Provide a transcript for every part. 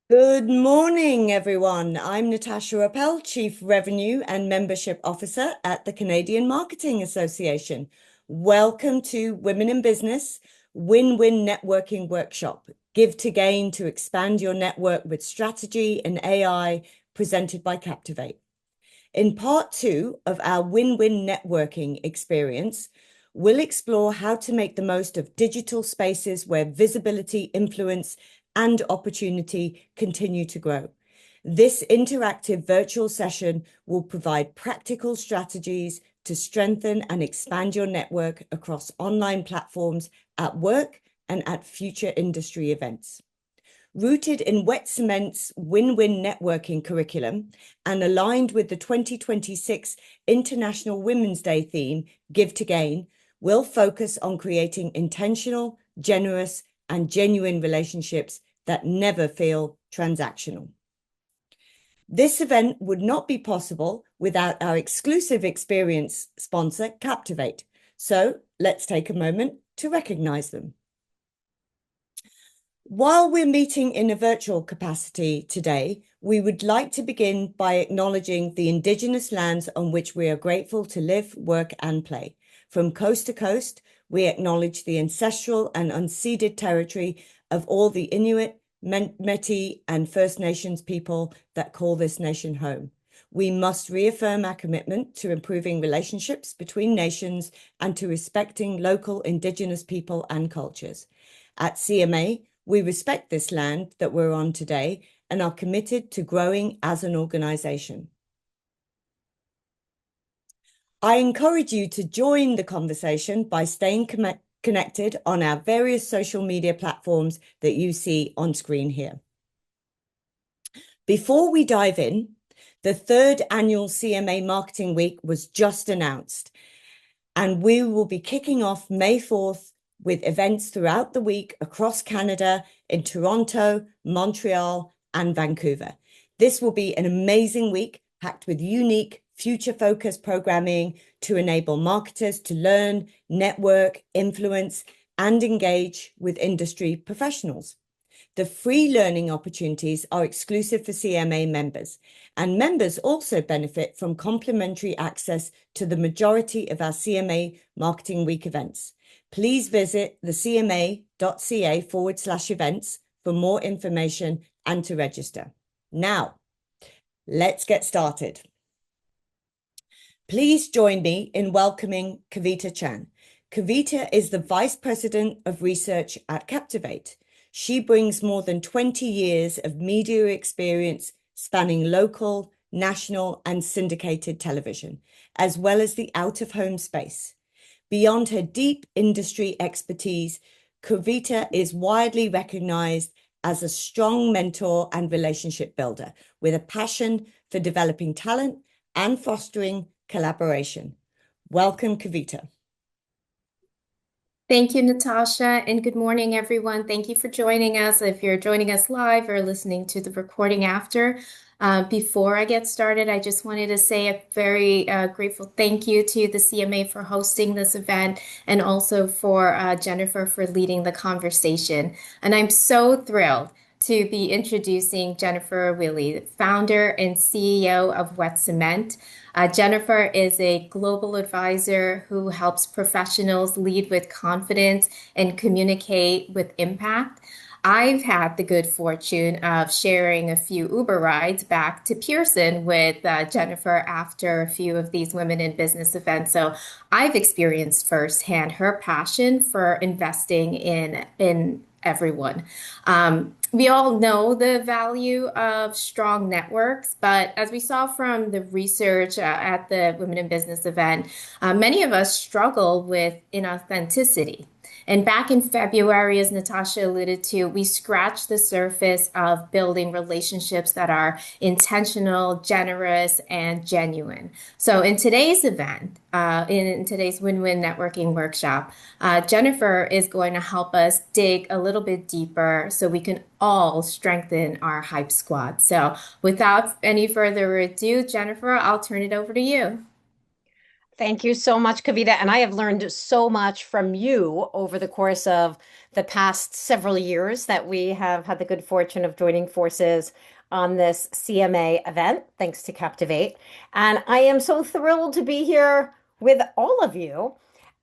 Good morning, everyone. I'm Natasha Appel, Chief Revenue and Membership Officer at the Canadian Marketing Association. Welcome to Women in Business Win-Win Networking Workshop. Give to gain to expand your network with strategy and AI, presented by Captivate. In part two of our win-win networking experience, we'll explore how to make the most of digital spaces where visibility, influence, and opportunity continue to grow. This interactive virtual session will provide practical strategies to strengthen and expand your network across online platforms at work and at future industry events. Rooted in Wet Cement's win-win networking curriculum and aligned with the 2026 International Women's Day theme, Give to Gain, we'll focus on creating intentional, generous, and genuine relationships that never feel transactional. This event would not be possible without our exclusive experience sponsor, Captivate. So let's take a moment to recognize them. While we're meeting in a virtual capacity today, we would like to begin by acknowledging the Indigenous lands on which we are grateful to live, work, and play. From coast to coast, we acknowledge the ancestral and unceded territory of all the Inuit, Métis, and First Nations people that call this nation home. We must reaffirm our commitment to improving relationships between nations and to respecting local Indigenous people and cultures. At CMA, we respect this land that we're on today and are committed to growing as an organization. I encourage you to join the conversation by staying connected on our various social media platforms that you see on screen here. Before we dive in, the third annual CMA Marketing Week was just announced, and we will be kicking off May 4th with events throughout the week across Canada in Toronto, Montreal, and Vancouver. This will be an amazing week packed with unique, future-focused programming to enable marketers to learn, network, influence, and engage with industry professionals. The free learning opportunities are exclusive for CMA members, and members also benefit from complimentary access to the majority of our CMA Marketing Week events. Please visit the cma.ca/events for more information and to register. Now, let's get started. Please join me in welcoming Kavita Chan. Kavita is the Vice President of Research at Captivate. She brings more than 20 years of media experience spanning local, national, and syndicated television, as well as the out-of-home space. Beyond her deep industry expertise, Kavita is widely recognized as a strong mentor and relationship builder with a passion for developing talent and fostering collaboration. Welcome, Kavita. Thank you, Natasha, and good morning, everyone. Thank you for joining us. If you're joining us live or listening to the recording after, before I get started, I just wanted to say a very grateful thank you to the CMA for hosting this event and also for Jennifer for leading the conversation. And I'm so thrilled to be introducing Jennifer Willey, founder and CEO of Wet Cement. Jennifer is a global advisor who helps professionals lead with confidence and communicate with impact. I've had the good fortune of sharing a few Uber rides back to Pearson with Jennifer after a few of these women in business events. So I've experienced firsthand her passion for investing in everyone. We all know the value of strong networks, but as we saw from the research at the Women in Business event, many of us struggle with inauthenticity. And back in February, as Natasha alluded to, we scratched the surface of building relationships that are intentional, generous, and genuine. So in today's event, in today's Win-Win Networking Workshop, Jennifer is going to help us dig a little bit deeper so we can all strengthen our hype squad. So without any further ado, Jennifer, I'll turn it over to you. Thank you so much, Kavita. And I have learned so much from you over the course of the past several years that we have had the good fortune of joining forces on this CMA event, thanks to Captivate. And I am so thrilled to be here with all of you.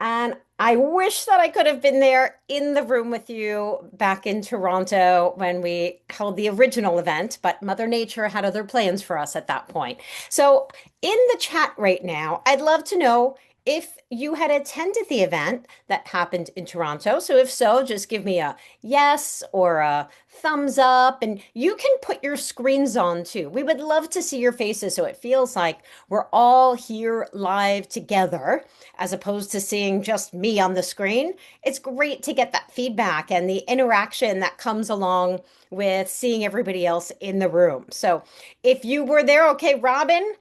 And I wish that I could have been there in the room with you back in Toronto when we held the original event, but Mother Nature had other plans for us at that point. So, in the chat right now, I'd love to know if you had attended the event that happened in Toronto. So, if so, just give me a yes or a thumbs up, and you can put your screens on too. We would love to see your faces so it feels like we're all here live together as opposed to seeing just me on the screen. It's great to get that feedback and the interaction that comes along with seeing everybody else in the room. So, if you were there, okay, Robin.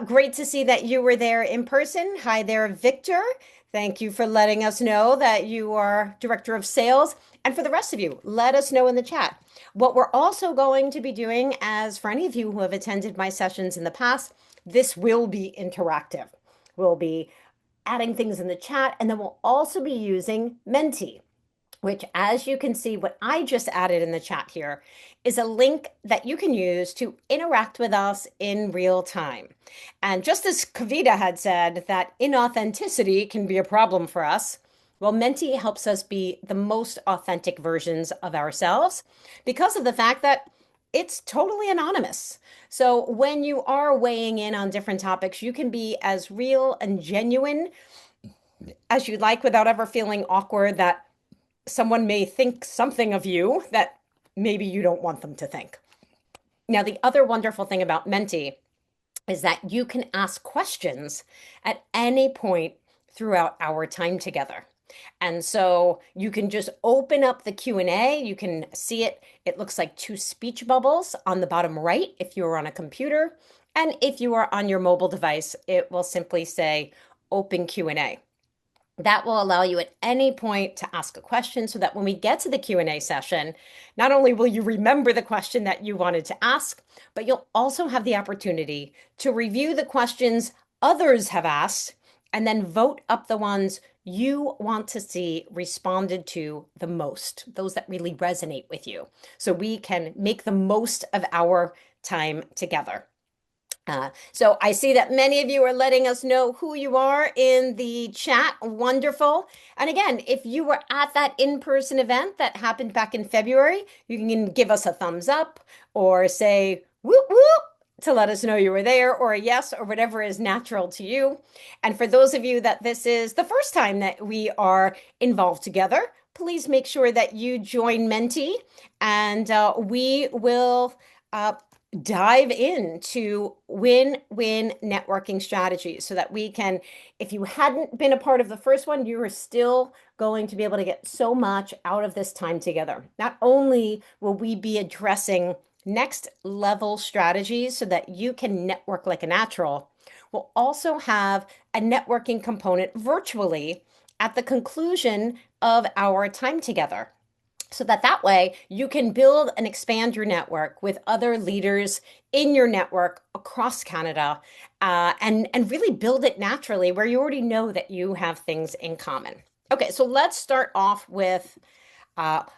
Great to see that you were there in person. Hi there, Victor. Thank you for letting us know that you are Director of Sales. And for the rest of you, let us know in the chat. What we're also going to be doing, as for any of you who have attended my sessions in the past, this will be interactive. We'll be adding things in the chat, and then we'll also be using Menti, which, as you can see, what I just added in the chat here is a link that you can use to interact with us in real time. And just as Kavita had said that inauthenticity can be a problem for us, well, Menti helps us be the most authentic versions of ourselves because of the fact that it's totally anonymous. So when you are weighing in on different topics, you can be as real and genuine as you'd like without ever feeling awkward that someone may think something of you that maybe you don't want them to think. Now, the other wonderful thing about Menti is that you can ask questions at any point throughout our time together. And so you can just open up the Q&A. You can see it. It looks like two speech bubbles on the bottom right if you are on a computer. And if you are on your mobile device, it will simply say open Q&A. That will allow you at any point to ask a question so that when we get to the Q&A session, not only will you remember the question that you wanted to ask, but you'll also have the opportunity to review the questions others have asked and then vote up the ones you want to see responded to the most, those that really resonate with you, so we can make the most of our time together. So I see that many of you are letting us know who you are in the chat. Wonderful. And again, if you were at that in-person event that happened back in February, you can give us a thumbs up or say whoop whoop to let us know you were there, or a yes, or whatever is natural to you. And for those of you that this is the first time that we are involved together, please make sure that you join Menti, and we will dive into win-win networking strategies so that we can, if you hadn't been a part of the first one, you are still going to be able to get so much out of this time together. Not only will we be addressing next level strategies so that you can network like a natural, we'll also have a networking component virtually at the conclusion of our time together, so that way you can build and expand your network with other leaders in your network across Canada, and really build it naturally where you already know that you have things in common. Okay, so let's start off with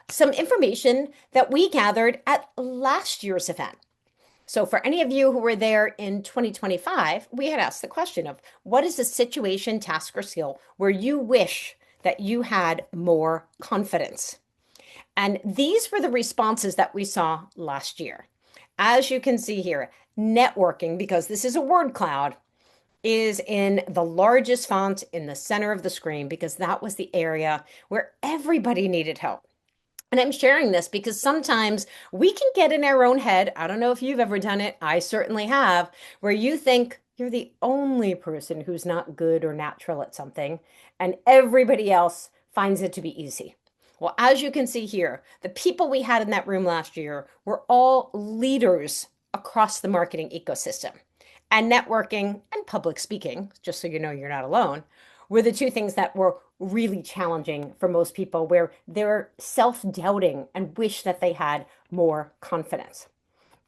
some information that we gathered at last year's event. So for any of you who were there in 2025, we had asked the question of what is a situation, task, or skill where you wish that you had more confidence? And these were the responses that we saw last year. As you can see here, networking, because this is a word cloud, is in the largest font in the center of the screen because that was the area where everybody needed help. And I'm sharing this because sometimes we can get in our own head. I don't know if you've ever done it. I certainly have, where you think you're the only person who's not good or natural at something, and everybody else finds it to be easy. Well, as you can see here, the people we had in that room last year were all leaders across the marketing ecosystem. And networking and public speaking, just so you know you're not alone, were the two things that were really challenging for most people, where they're self-doubting and wish that they had more confidence.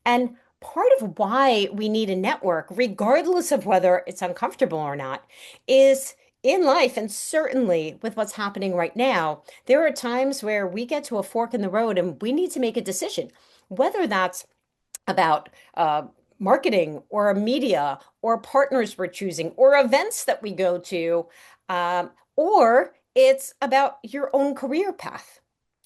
And part of why we need a network, regardless of whether it's uncomfortable or not, is in life, and certainly with what's happening right now, there are times where we get to a fork in the road and we need to make a decision, whether that's about marketing or a media or partners we're choosing or events that we go to, or it's about your own career path.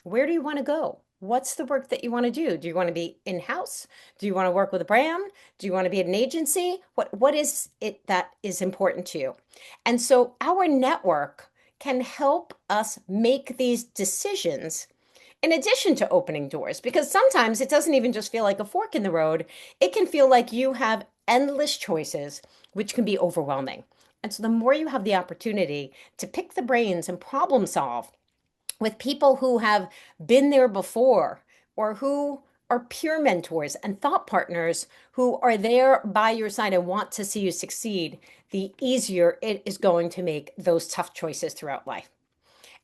Where do you want to go? What's the work that you want to do? Do you want to be in-house? Do you want to work with a brand? Do you want to be at an agency? What is it that is important to you? And so our network can help us make these decisions in addition to opening doors, because sometimes it doesn't even just feel like a fork in the road. It can feel like you have endless choices, which can be overwhelming. And so the more you have the opportunity to pick the brains and problem solve with people who have been there before or who are peer mentors and thought partners who are there by your side and want to see you succeed, the easier it is going to make those tough choices throughout life.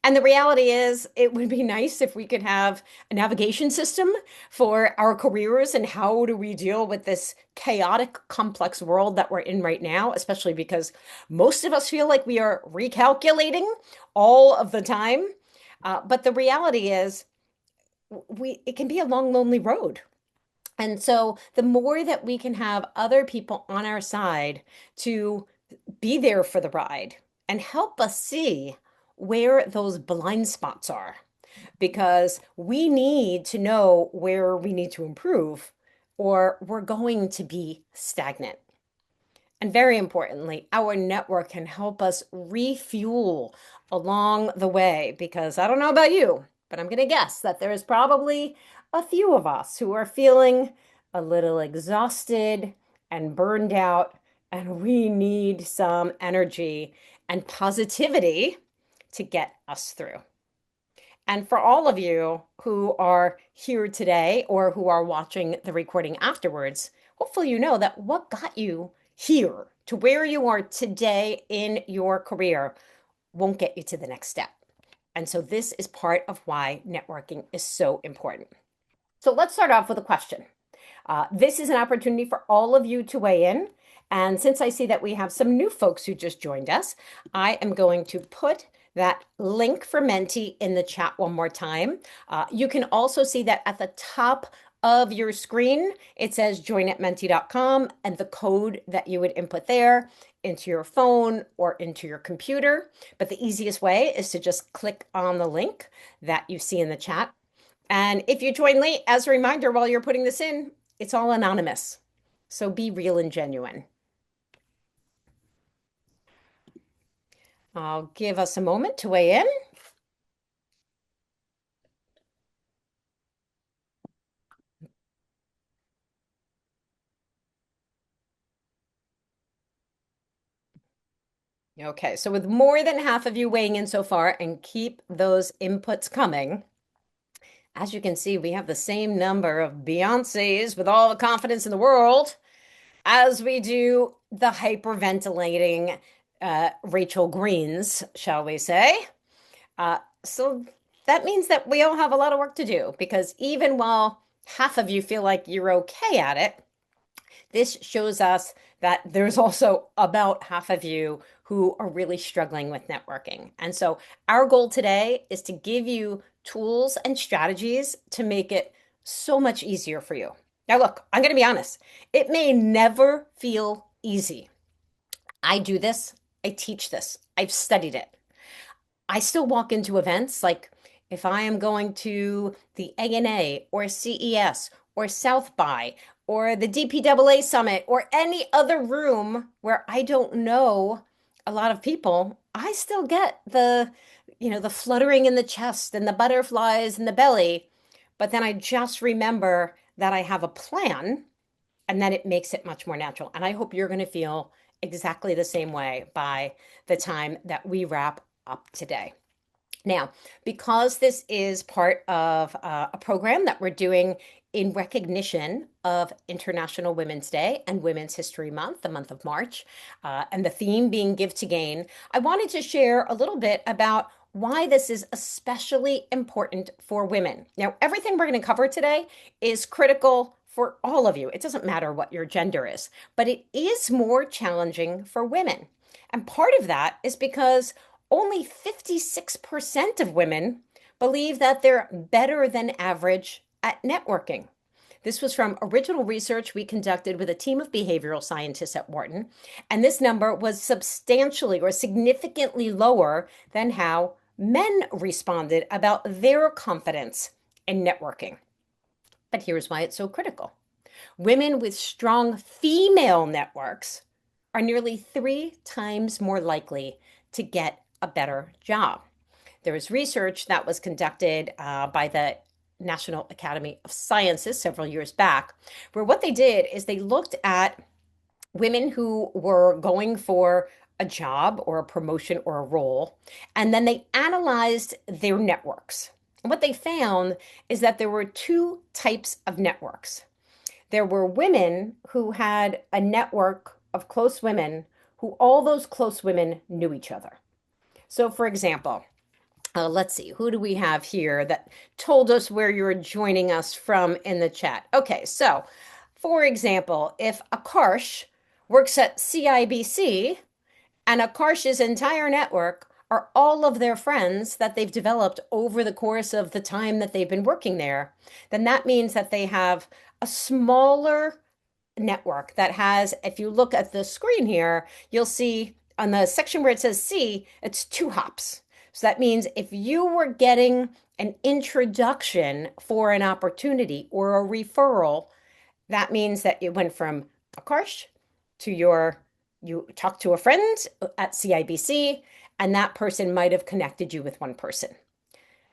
And the reality is, it would be nice if we could have a navigation system for our careers and how do we deal with this chaotic, complex world that we're in right now, especially because most of us feel like we are recalculating all of the time. But the reality is, it can be a long, lonely road. And so the more that we can have other people on our side to be there for the ride and help us see where those blind spots are, because we need to know where we need to improve or we're going to be stagnant. And very importantly, our network can help us refuel along the way, because I don't know about you, but I'm going to guess that there's probably a few of us who are feeling a little exhausted and burned out, and we need some energy and positivity to get us through. And for all of you who are here today or who are watching the recording afterwards, hopefully you know that what got you here to where you are today in your career won't get you to the next step. And so this is part of why networking is so important. So let's start off with a question. This is an opportunity for all of you to weigh in. And since I see that we have some new folks who just joined us, I am going to put that link for Menti in the chat one more time. You can also see that at the top of your screen, it says join@menti.com and the code that you would input there into your phone or into your computer. But the easiest way is to just click on the link that you see in the chat. And if you join late, as a reminder, while you're putting this in, it's all anonymous. So be real and genuine. I'll give us a moment to weigh in. Okay, so with more than half of you weighing in so far, and keep those inputs coming, as you can see, we have the same number of Beyoncés with all the confidence in the world as we do the hyperventilating Rachel Greens, shall we say. So that means that we all have a lot of work to do, because even while half of you feel like you're okay at it, this shows us that there's also about half of you who are really struggling with networking. And so our goal today is to give you tools and strategies to make it so much easier for you. Now, look, I'm going to be honest. It may never feel easy. I do this. I teach this. I've studied it. I still walk into events, like if I am going to the ANA or CES or South by or the DPAA Summit or any other room where I don't know a lot of people, I still get the fluttering in the chest and the butterflies in the belly. But then I just remember that I have a plan, and then it makes it much more natural. And I hope you're going to feel exactly the same way by the time that we wrap up today. Now, because this is part of a program that we're doing in recognition of International Women's Day and Women's History Month, the month of March, and the theme being Give to Gain, I wanted to share a little bit about why this is especially important for women. Now, everything we're going to cover today is critical for all of you. It doesn't matter what your gender is, but it is more challenging for women. And part of that is because only 56% of women believe that they're better than average at networking. This was from original research we conducted with a team of behavioral scientists at Wharton, and this number was substantially or significantly lower than how men responded about their confidence in networking. But here's why it's so critical. Women with strong female networks are nearly 3 times more likely to get a better job. There was research that was conducted by the National Academy of Sciences several years back, where what they did is they looked at women who were going for a job or a promotion or a role, and then they analyzed their networks. And what they found is that there were two types of networks. There were women who had a network of close women who all those close women knew each other. So, for example, let's see, who do we have here that told us where you're joining us from in the chat? Okay, so for example, if Akarsh works at CIBC and Akarsh's entire network are all of their friends that they've developed over the course of the time that they've been working there, then that means that they have a smaller network that has, if you look at the screen here, you'll see on the section where it says C, it's 2 hops. So that means if you were getting an introduction for an opportunity or a referral, that means that it went from Akarsh to you talked to a friend at CIBC, and that person might have connected you with one person.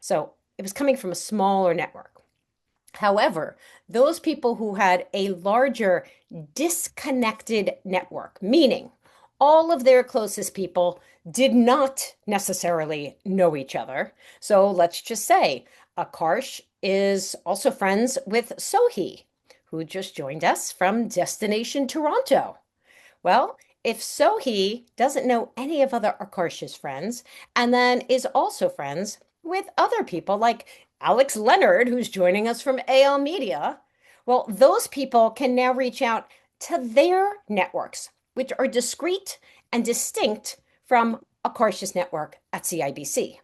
So it was coming from a smaller network. However, those people who had a larger disconnected network, meaning all of their closest people did not necessarily know each other. So let's just say Akarsh is also friends with Sohi, who just joined us from Destination Toronto. Well, if Sohi doesn't know any of other Akarsh's friends and then is also friends with other people like Alex Leonard, who's joining us from AL Media, well, those people can now reach out to their networks, which are discrete and distinct from Akarsh's network at CIBC.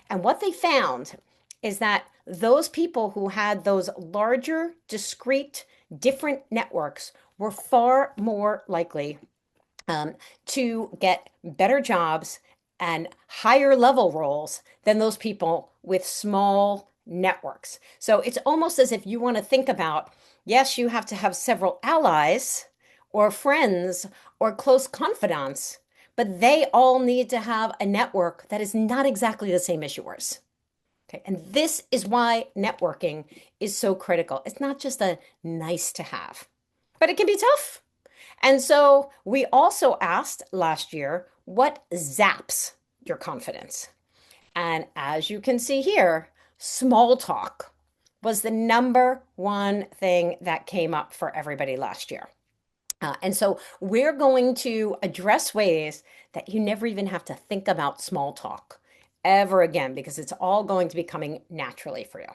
And what they found is that those people who had those larger, discrete, different networks were far more likely to get better jobs and higher level roles than those people with small networks. So it's almost as if you want to think about, yes, you have to have several allies or friends or close confidants, but they all need to have a network that is not exactly the same as yours. Okay, and this is why networking is so critical. It's not just a nice to have, but it can be tough. And so we also asked last year, what zaps your confidence? And as you can see here, small talk was the number one thing that came up for everybody last year. And so we're going to address ways that you never even have to think about small talk ever again, because it's all going to be coming naturally for you.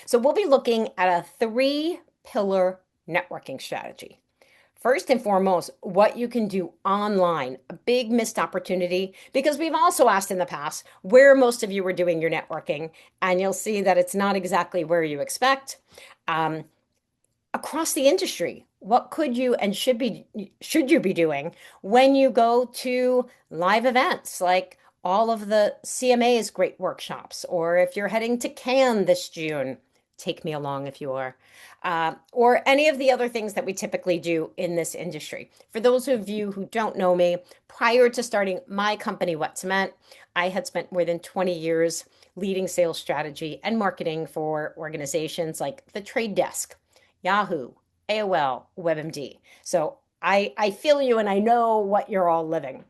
So we'll be looking at a 3-pillar networking strategy. First and foremost, what you can do online, a big missed opportunity, because we've also asked in the past where most of you were doing your networking, and you'll see that it's not exactly where you expect. Across the industry, what could you and should you be doing when you go to live events like all of the CMA's great workshops, or if you're heading to Cannes this June, take me along if you are, or any of the other things that we typically do in this industry. For those of you who don't know me, prior to starting my company, What Cement, I had spent more than 20 years leading sales strategy and marketing for organizations like the Trade Desk, Yahoo, AOL, WebMD. So I feel you and I know what you're all living.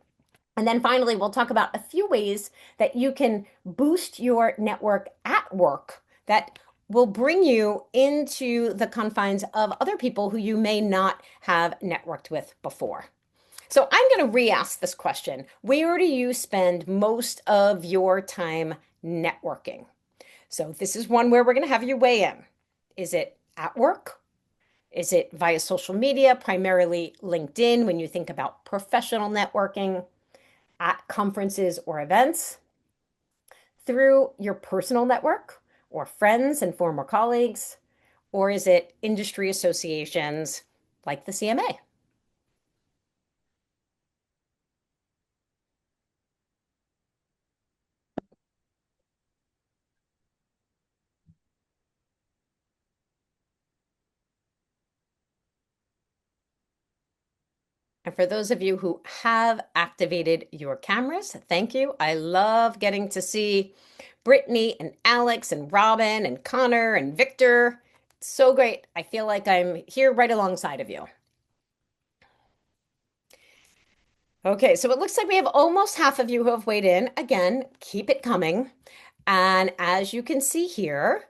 And then finally, we'll talk about a few ways that you can boost your network at work that will bring you into the confines of other people who you may not have networked with before. So I'm going to re-ask this question. Where do you spend most of your time networking? So this is one where we're going to have you weigh in. Is it at work? Is it via social media, primarily LinkedIn, when you think about professional networking at conferences or events? Through your personal network or friends and former colleagues? Or is it industry associations like the CMA? And for those of you who have activated your cameras, thank you. I love getting to see Brittany and Alex and Robin and Connor and Victor. It's so great. I feel like I'm here right alongside of you. Okay, so it looks like we have almost half of you who have weighed in. Again, keep it coming. And as you can see here,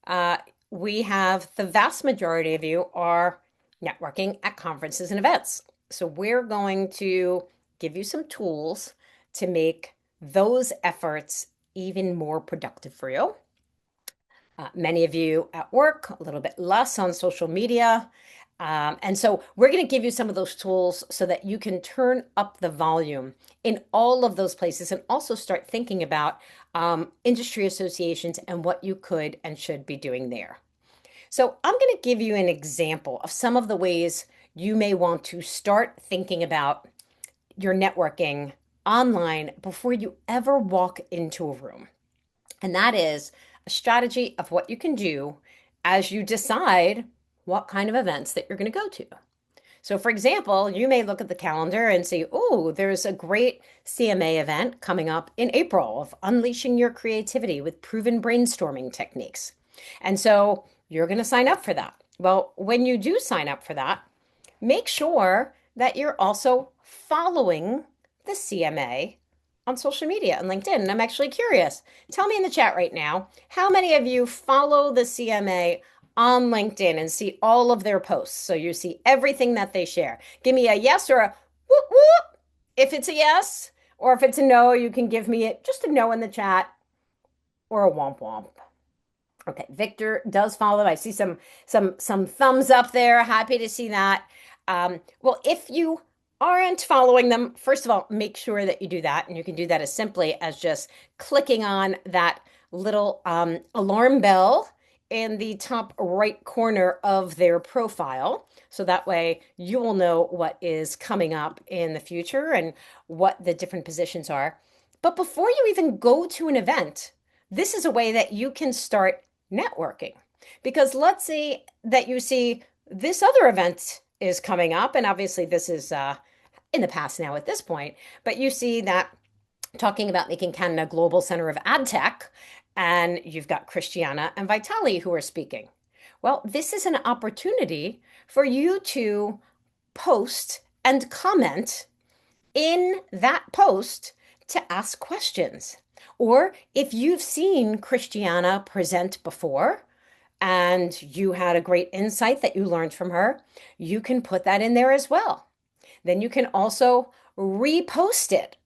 uh, we have the vast majority of you are networking at conferences and events. So we're going to give you some tools to make those efforts even more productive for you. Many of you at work, a little bit less on social media. And so we're going to give you some of those tools so that you can turn up the volume in all of those places and also start thinking about industry associations and what you could and should be doing there. So I'm going to give you an example of some of the ways you may want to start thinking about your networking online before you ever walk into a room. And that is a strategy of what you can do as you decide what kind of events that you're going to go to. So, for example, you may look at the calendar and say, oh, there's a great CMA event coming up in April of unleashing your creativity with proven brainstorming techniques. And so you're going to sign up for that. Well, when you do sign up for that, make sure that you're also following the CMA on social media and LinkedIn. And I'm actually curious. Tell me in the chat right now, how many of you follow the CMA on LinkedIn and see all of their posts? So you see everything that they share. Give me a yes or a whoop whoop. If it's a yes, or if it's a no, you can give me just a no in the chat or a womp womp. Okay, Victor does follow. I see some thumbs up there. Happy to see that. Well, if you aren't following them, first of all, make sure that you do that, and you can do that as simply as just clicking on that little alarm bell in the top right corner of their profile. So that way you will know what is coming up in the future and what the different positions are. But before you even go to an event, this is a way that you can start networking. Because let's say that you see this other event is coming up, and obviously this is in the past now at this point, but you see that talking about making Canada a global center of ad tech, and you've got Christiana and Vitali who are speaking. Well, this is an opportunity for you to post and comment in that post to ask questions. Or if you've seen Christiana present before and you had a great insight that you learned from her, you can put that in there as well. Then you can also repost it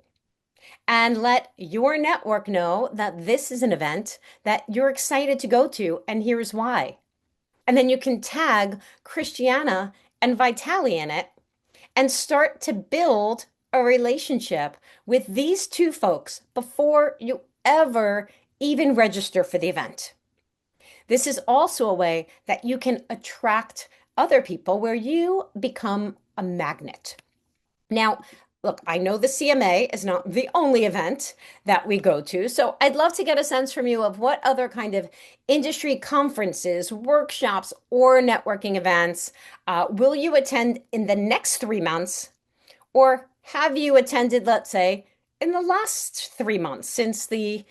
and let your network know that this is an event that you're excited to go to, and here's why. And then you can tag Christiana and Vitali in it and start to build a relationship with these two folks before you ever even register for the event. This is also a way that you can attract other people where you become a magnet. Now, look, I know the CMA is not the only event that we go to, so I'd love to get a sense from you of what other kind of industry conferences, workshops, or networking events will you attend in the next 3 months, or have you attended, let's say, in the last 3 months since the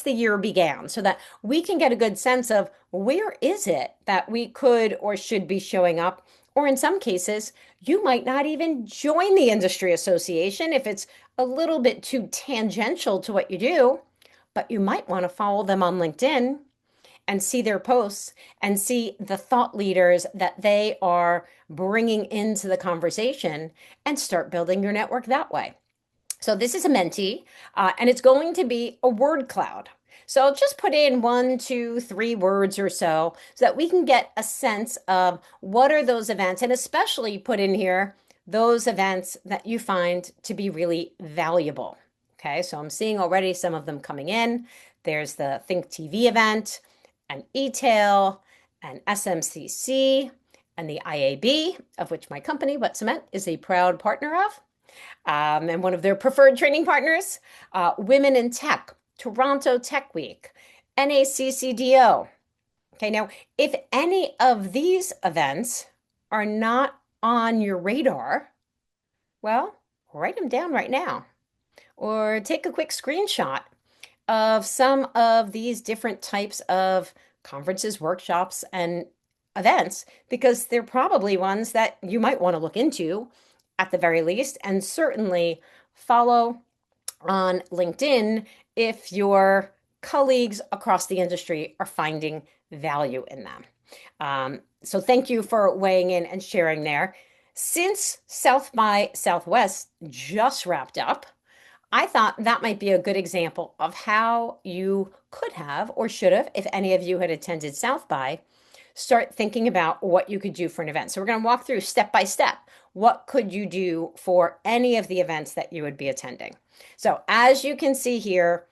year began, so that we can get a good sense of where is it that we could or should be showing up. Or in some cases, you might not even join the industry association if it's a little bit too tangential to what you do, but you might want to follow them on LinkedIn and see their posts and see the thought leaders that they are bringing into the conversation and start building your network that way. So this is a mentee, and it's going to be a word cloud. So I'll just put in 1, 2, 3 words or so that we can get a sense of what are those events, and especially put in here those events that you find to be really valuable. Okay, so I'm seeing already some of them coming in. There's the Think TV event, an e-tail, an SMCC, and the IAB, of which my company, Wet Cement, is a proud partner of, and one of their preferred training partners. Women in Tech, Toronto Tech Week, NACCDO. Okay, now, if any of these events are not on your radar, well, write them down right now or take a quick screenshot of some of these different types of conferences, workshops, and events, because they're probably ones that you might want to look into at the very least, and certainly follow on LinkedIn if your colleagues across the industry are finding value in them. So thank you for weighing in and sharing there. Since South by Southwest just wrapped up, I thought that might be a good example of how you could have or should have, if any of you had attended South by, start thinking about what you could do for an event. So we're going to walk through step by step. What could you do for any of the events that you would be attending? So as you can see here,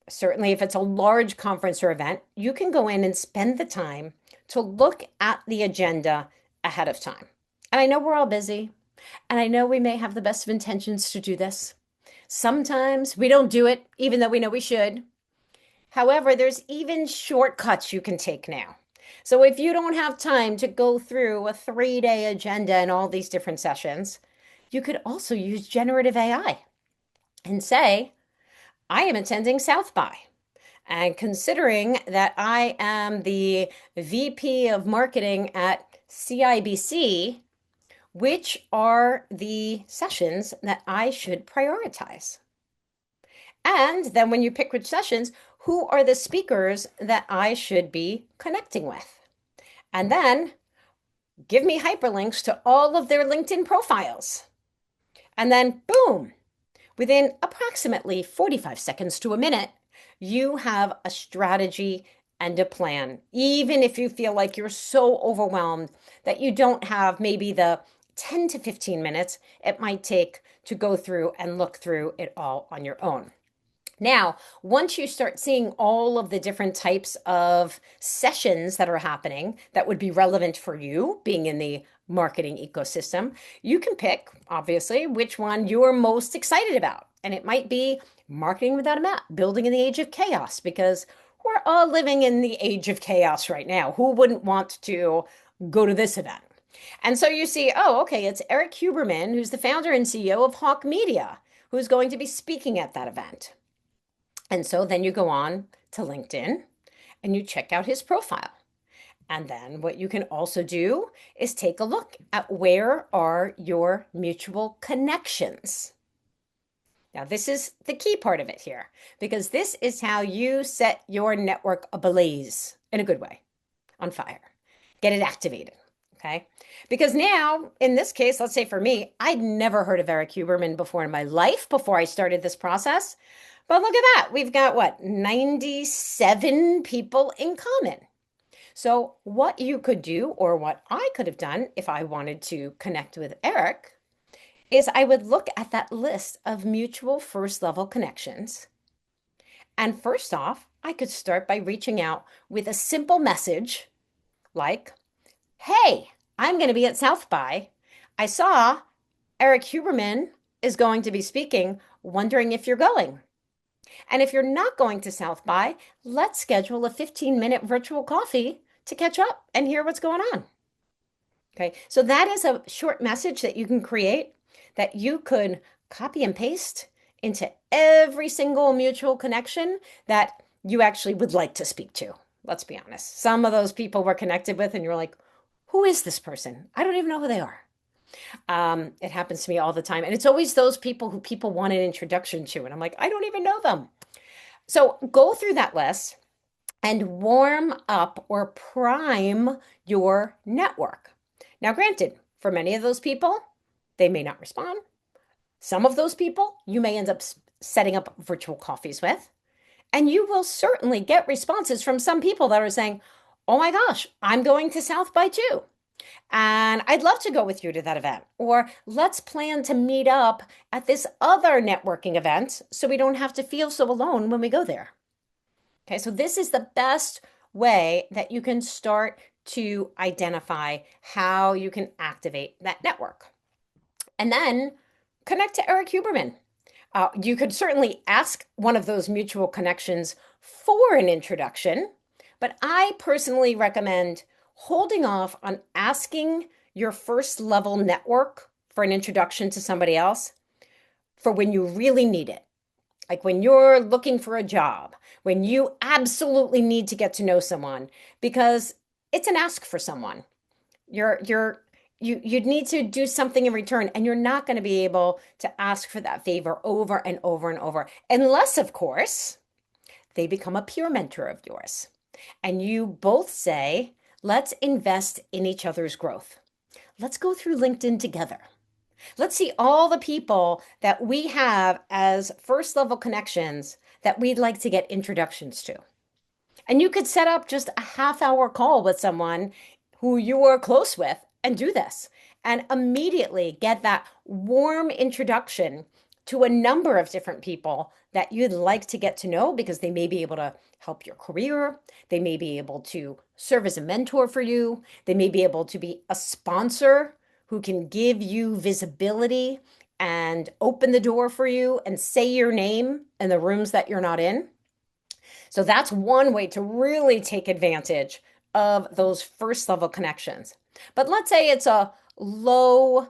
certainly if it's a large conference or event, you can go in and spend the time to look at the agenda ahead of time. And I know we're all busy, and I know we may have the best of intentions to do this. Sometimes we don't do it, even though we know we should. However, there's even shortcuts you can take now. So if you don't have time to go through a 3-day agenda and all these different sessions, you could also use generative AI and say, I am attending South by. And considering that I am the VP of marketing at CIBC, which are the sessions that I should prioritize? And then when you pick which sessions, who are the speakers that I should be connecting with? And then give me hyperlinks to all of their LinkedIn profiles. And then boom, within approximately 45 seconds to a minute, you have a strategy and a plan, even if you feel like you're so overwhelmed that you don't have maybe the 10 to 15 minutes it might take to go through and look through it all on your own. Now, once you start seeing all of the different types of sessions that are happening that would be relevant for you being in the marketing ecosystem, you can pick, obviously, which one you're most excited about. And it might be marketing without a map, building in the age of chaos, because we're all living in the age of chaos right now. Who wouldn't want to go to this event? And so you see, oh, okay, it's Eric Huberman, who's the founder and CEO of Hawk Media, who's going to be speaking at that event. And so then you go on to LinkedIn and you check out his profile. And then what you can also do is take a look at where are your mutual connections. Now, this is the key part of it here, because this is how you set your network ablaze in a good way, on fire. Get it activated, okay? Because now, in this case, let's say for me, I'd never heard of Eric Huberman before in my life before I started this process. But look at that. We've got what, 97 people in common. So what you could do, or what I could have done if I wanted to connect with Eric, is I would look at that list of mutual first level connections. And first off, I could start by reaching out with a simple message like, hey, I'm going to be at South by. I saw Eric Huberman is going to be speaking, wondering if you're going. And if you're not going to South by, let's schedule a 15-minute virtual coffee to catch up and hear what's going on. Okay, so that is a short message that you can create that you could copy and paste into every single mutual connection that you actually would like to speak to. Let's be honest. Some of those people we're connected with, and you're like, who is this person? I don't even know who they are. It happens to me all the time. And it's always those people who people want an introduction to. And I'm like, I don't even know them. So go through that list and warm up or prime your network. Now, granted, for many of those people, they may not respond. Some of those people you may end up setting up virtual coffees with. And you will certainly get responses from some people that are saying, oh my gosh, I'm going to South by too. And I'd love to go with you to that event. Or let's plan to meet up at this other networking event so we don't have to feel so alone when we go there. Okay, so this is the best way that you can start to identify how you can activate that network. And then connect to Eric Huberman. You could certainly ask one of those mutual connections for an introduction, but I personally recommend holding off on asking your first level network for an introduction to somebody else for when you really need it. Like when you're looking for a job, when you absolutely need to get to know someone, because it's an ask for someone. You'd need to do something in return, and you're not going to be able to ask for that favor over and over and over, unless, of course, they become a peer mentor of yours. And you both say, let's invest in each other's growth. Let's go through LinkedIn together. Let's see all the people that we have as first level connections that we'd like to get introductions to. And you could set up just a half-hour call with someone who you are close with and do this and immediately get that warm introduction to a number of different people that you'd like to get to know because they may be able to help your career. They may be able to serve as a mentor for you. They may be able to be a sponsor who can give you visibility and open the door for you and say your name in the rooms that you're not in. So that's one way to really take advantage of those first level connections. But let's say it's a low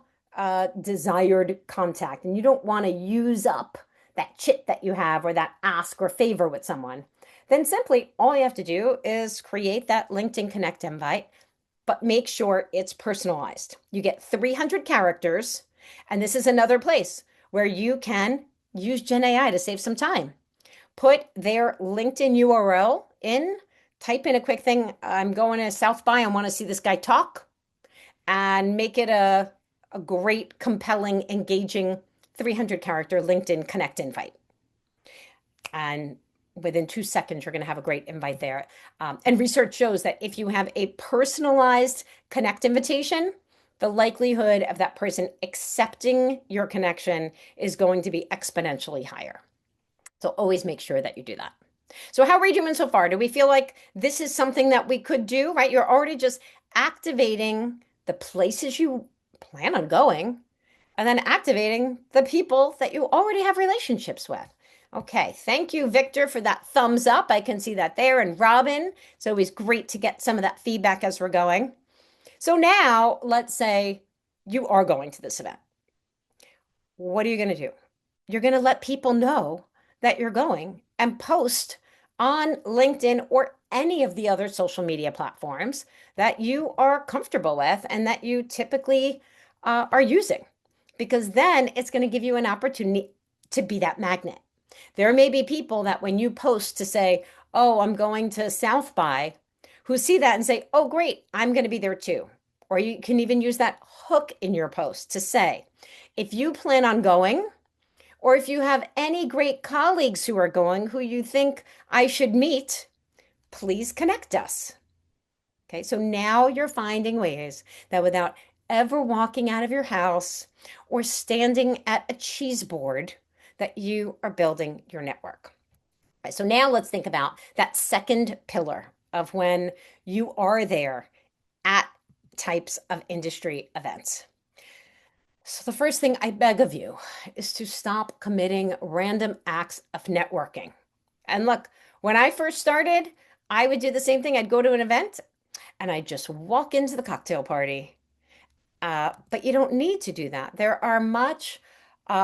desired contact and you don't want to use up that chit that you have or that ask or favor with someone. Then simply all you have to do is create that LinkedIn Connect invite, but make sure it's personalized. You get 300 characters, and this is another place where you can use Gen AI to save some time. Put their LinkedIn URL in, type in a quick thing. I'm going to South by. I want to see this guy talk, and make it a great, compelling, engaging 300 character LinkedIn Connect invite. And within 2 seconds, you're going to have a great invite there. And research shows that if you have a personalized Connect invitation, the likelihood of that person accepting your connection is going to be exponentially higher. So always make sure that you do that. So how are we doing so far? Do we feel like this is something that we could do, right? You're already just activating the places you plan on going and then activating the people that you already have relationships with. Okay, thank you, Victor, for that thumbs up. I can see that there. And Robin, it's always great to get some of that feedback as we're going. So now let's say you are going to this event. What are you going to do? You're going to let people know that you're going and post on LinkedIn or any of the other social media platforms that you are comfortable with and that you typically are using, because then it's going to give you an opportunity to be that magnet. There may be people that when you post to say, oh, I'm going to South by, who see that and say, oh, great, I'm going to be there too. Or you can even use that hook in your post to say, if you plan on going, or if you have any great colleagues who are going who you think I should meet, please connect us. Okay, so now you're finding ways that without ever walking out of your house or standing at a cheese board, that you are building your network. Right, so now let's think about that second pillar of when you are there at types of industry events. So the first thing I beg of you is to stop committing random acts of networking. And look, when I first started, I would do the same thing. I'd go to an event and I'd just walk into the cocktail party. But you don't need to do that. There are much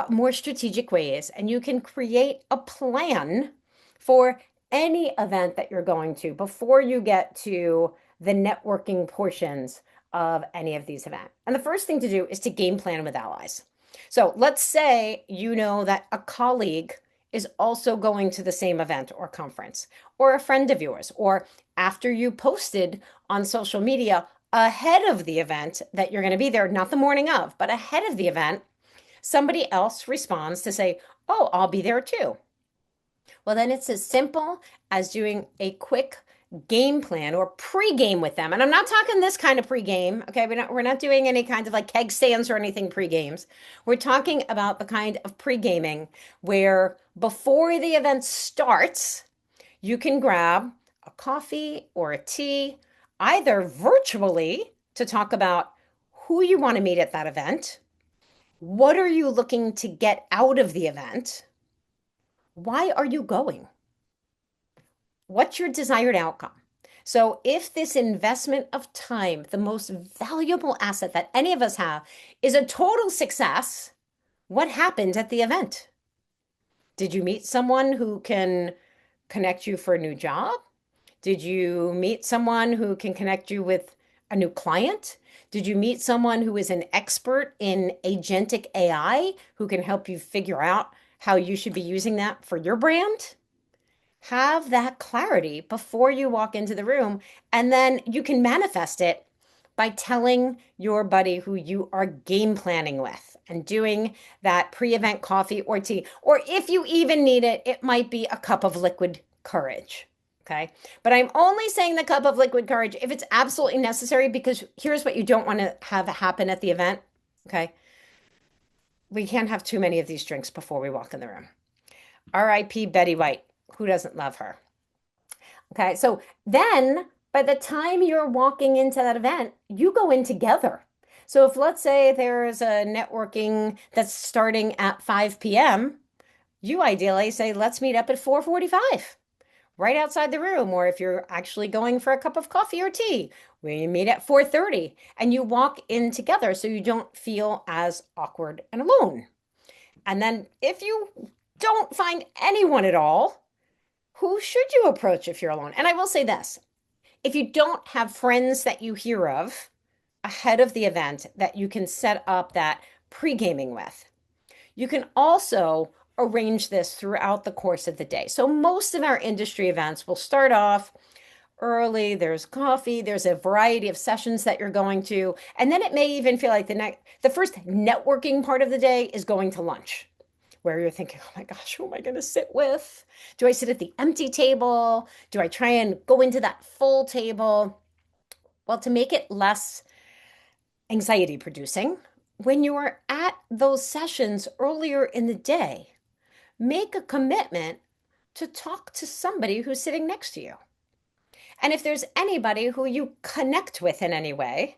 more strategic ways, and you can create a plan for any event that you're going to before you get to the networking portions of any of these events. And the first thing to do is to game plan with allies. So let's say you know that a colleague is also going to the same event or conference, or a friend of yours, or after you posted on social media ahead of the event that you're going to be there, not the morning of, but ahead of the event, somebody else responds to say, oh, I'll be there too. Well, then it's as simple as doing a quick game plan or pre-game with them. And I'm not talking this kind of pre-game, okay? We're not doing any kinds of like keg stands or anything pre-games. We're talking about the kind of pre-gaming where before the event starts, you can grab a coffee or a tea, either virtually to talk about who you want to meet at that event, what are you looking to get out of the event, why are you going? What's your desired outcome? So, if this investment of time, the most valuable asset that any of us have, is a total success, what happened at the event? Did you meet someone who can connect you for a new job? Did you meet someone who can connect you with a new client? Did you meet someone who is an expert in agentic AI who can help you figure out how you should be using that for your brand? Have that clarity before you walk into the room, and then you can manifest it by telling your buddy who you are game planning with and doing that pre-event coffee or tea. Or if you even need it, it might be a cup of liquid courage. Okay. But I'm only saying the cup of liquid courage if it's absolutely necessary, because here's what you don't want to have happen at the event. Okay. We can't have too many of these drinks before we walk in the room. R.I.P. Betty White. Who doesn't love her? Okay, so then by the time you're walking into that event, you go in together. So if let's say there's a networking that's starting at 5 p.m., you ideally say, let's meet up at 4:45, right outside the room. Or if you're actually going for a cup of coffee or tea, we meet at 4:30 and you walk in together so you don't feel as awkward and alone. And then if you don't find anyone at all, who should you approach if you're alone? And I will say this, if you don't have friends that you hear of ahead of the event that you can set up that pre-gaming with, you can also arrange this throughout the course of the day. So most of our industry events will start off early, there's coffee, there's a variety of sessions that you're going to, and then it may even feel like the first networking part of the day is going to lunch, where you're thinking, oh my gosh, who am I going to sit with? Do I sit at the empty table? Do I try and go into that full table? Well, to make it less anxiety producing, when you are at those sessions earlier in the day, make a commitment to talk to somebody who's sitting next to you. And if there's anybody who you connect with in any way,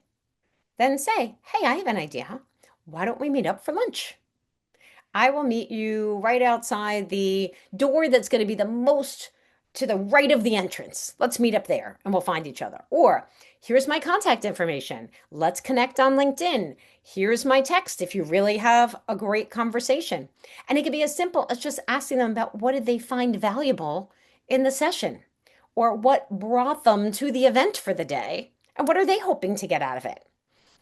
then say, hey, I have an idea. Why don't we meet up for lunch? I will meet you right outside the door that's going to be the most to the right of the entrance. Let's meet up there and we'll find each other. Or here's my contact information. Let's connect on LinkedIn. Here's my text if you really have a great conversation. And it can be as simple as just asking them about what did they find valuable in the session, or what brought them to the event for the day, and what are they hoping to get out of it.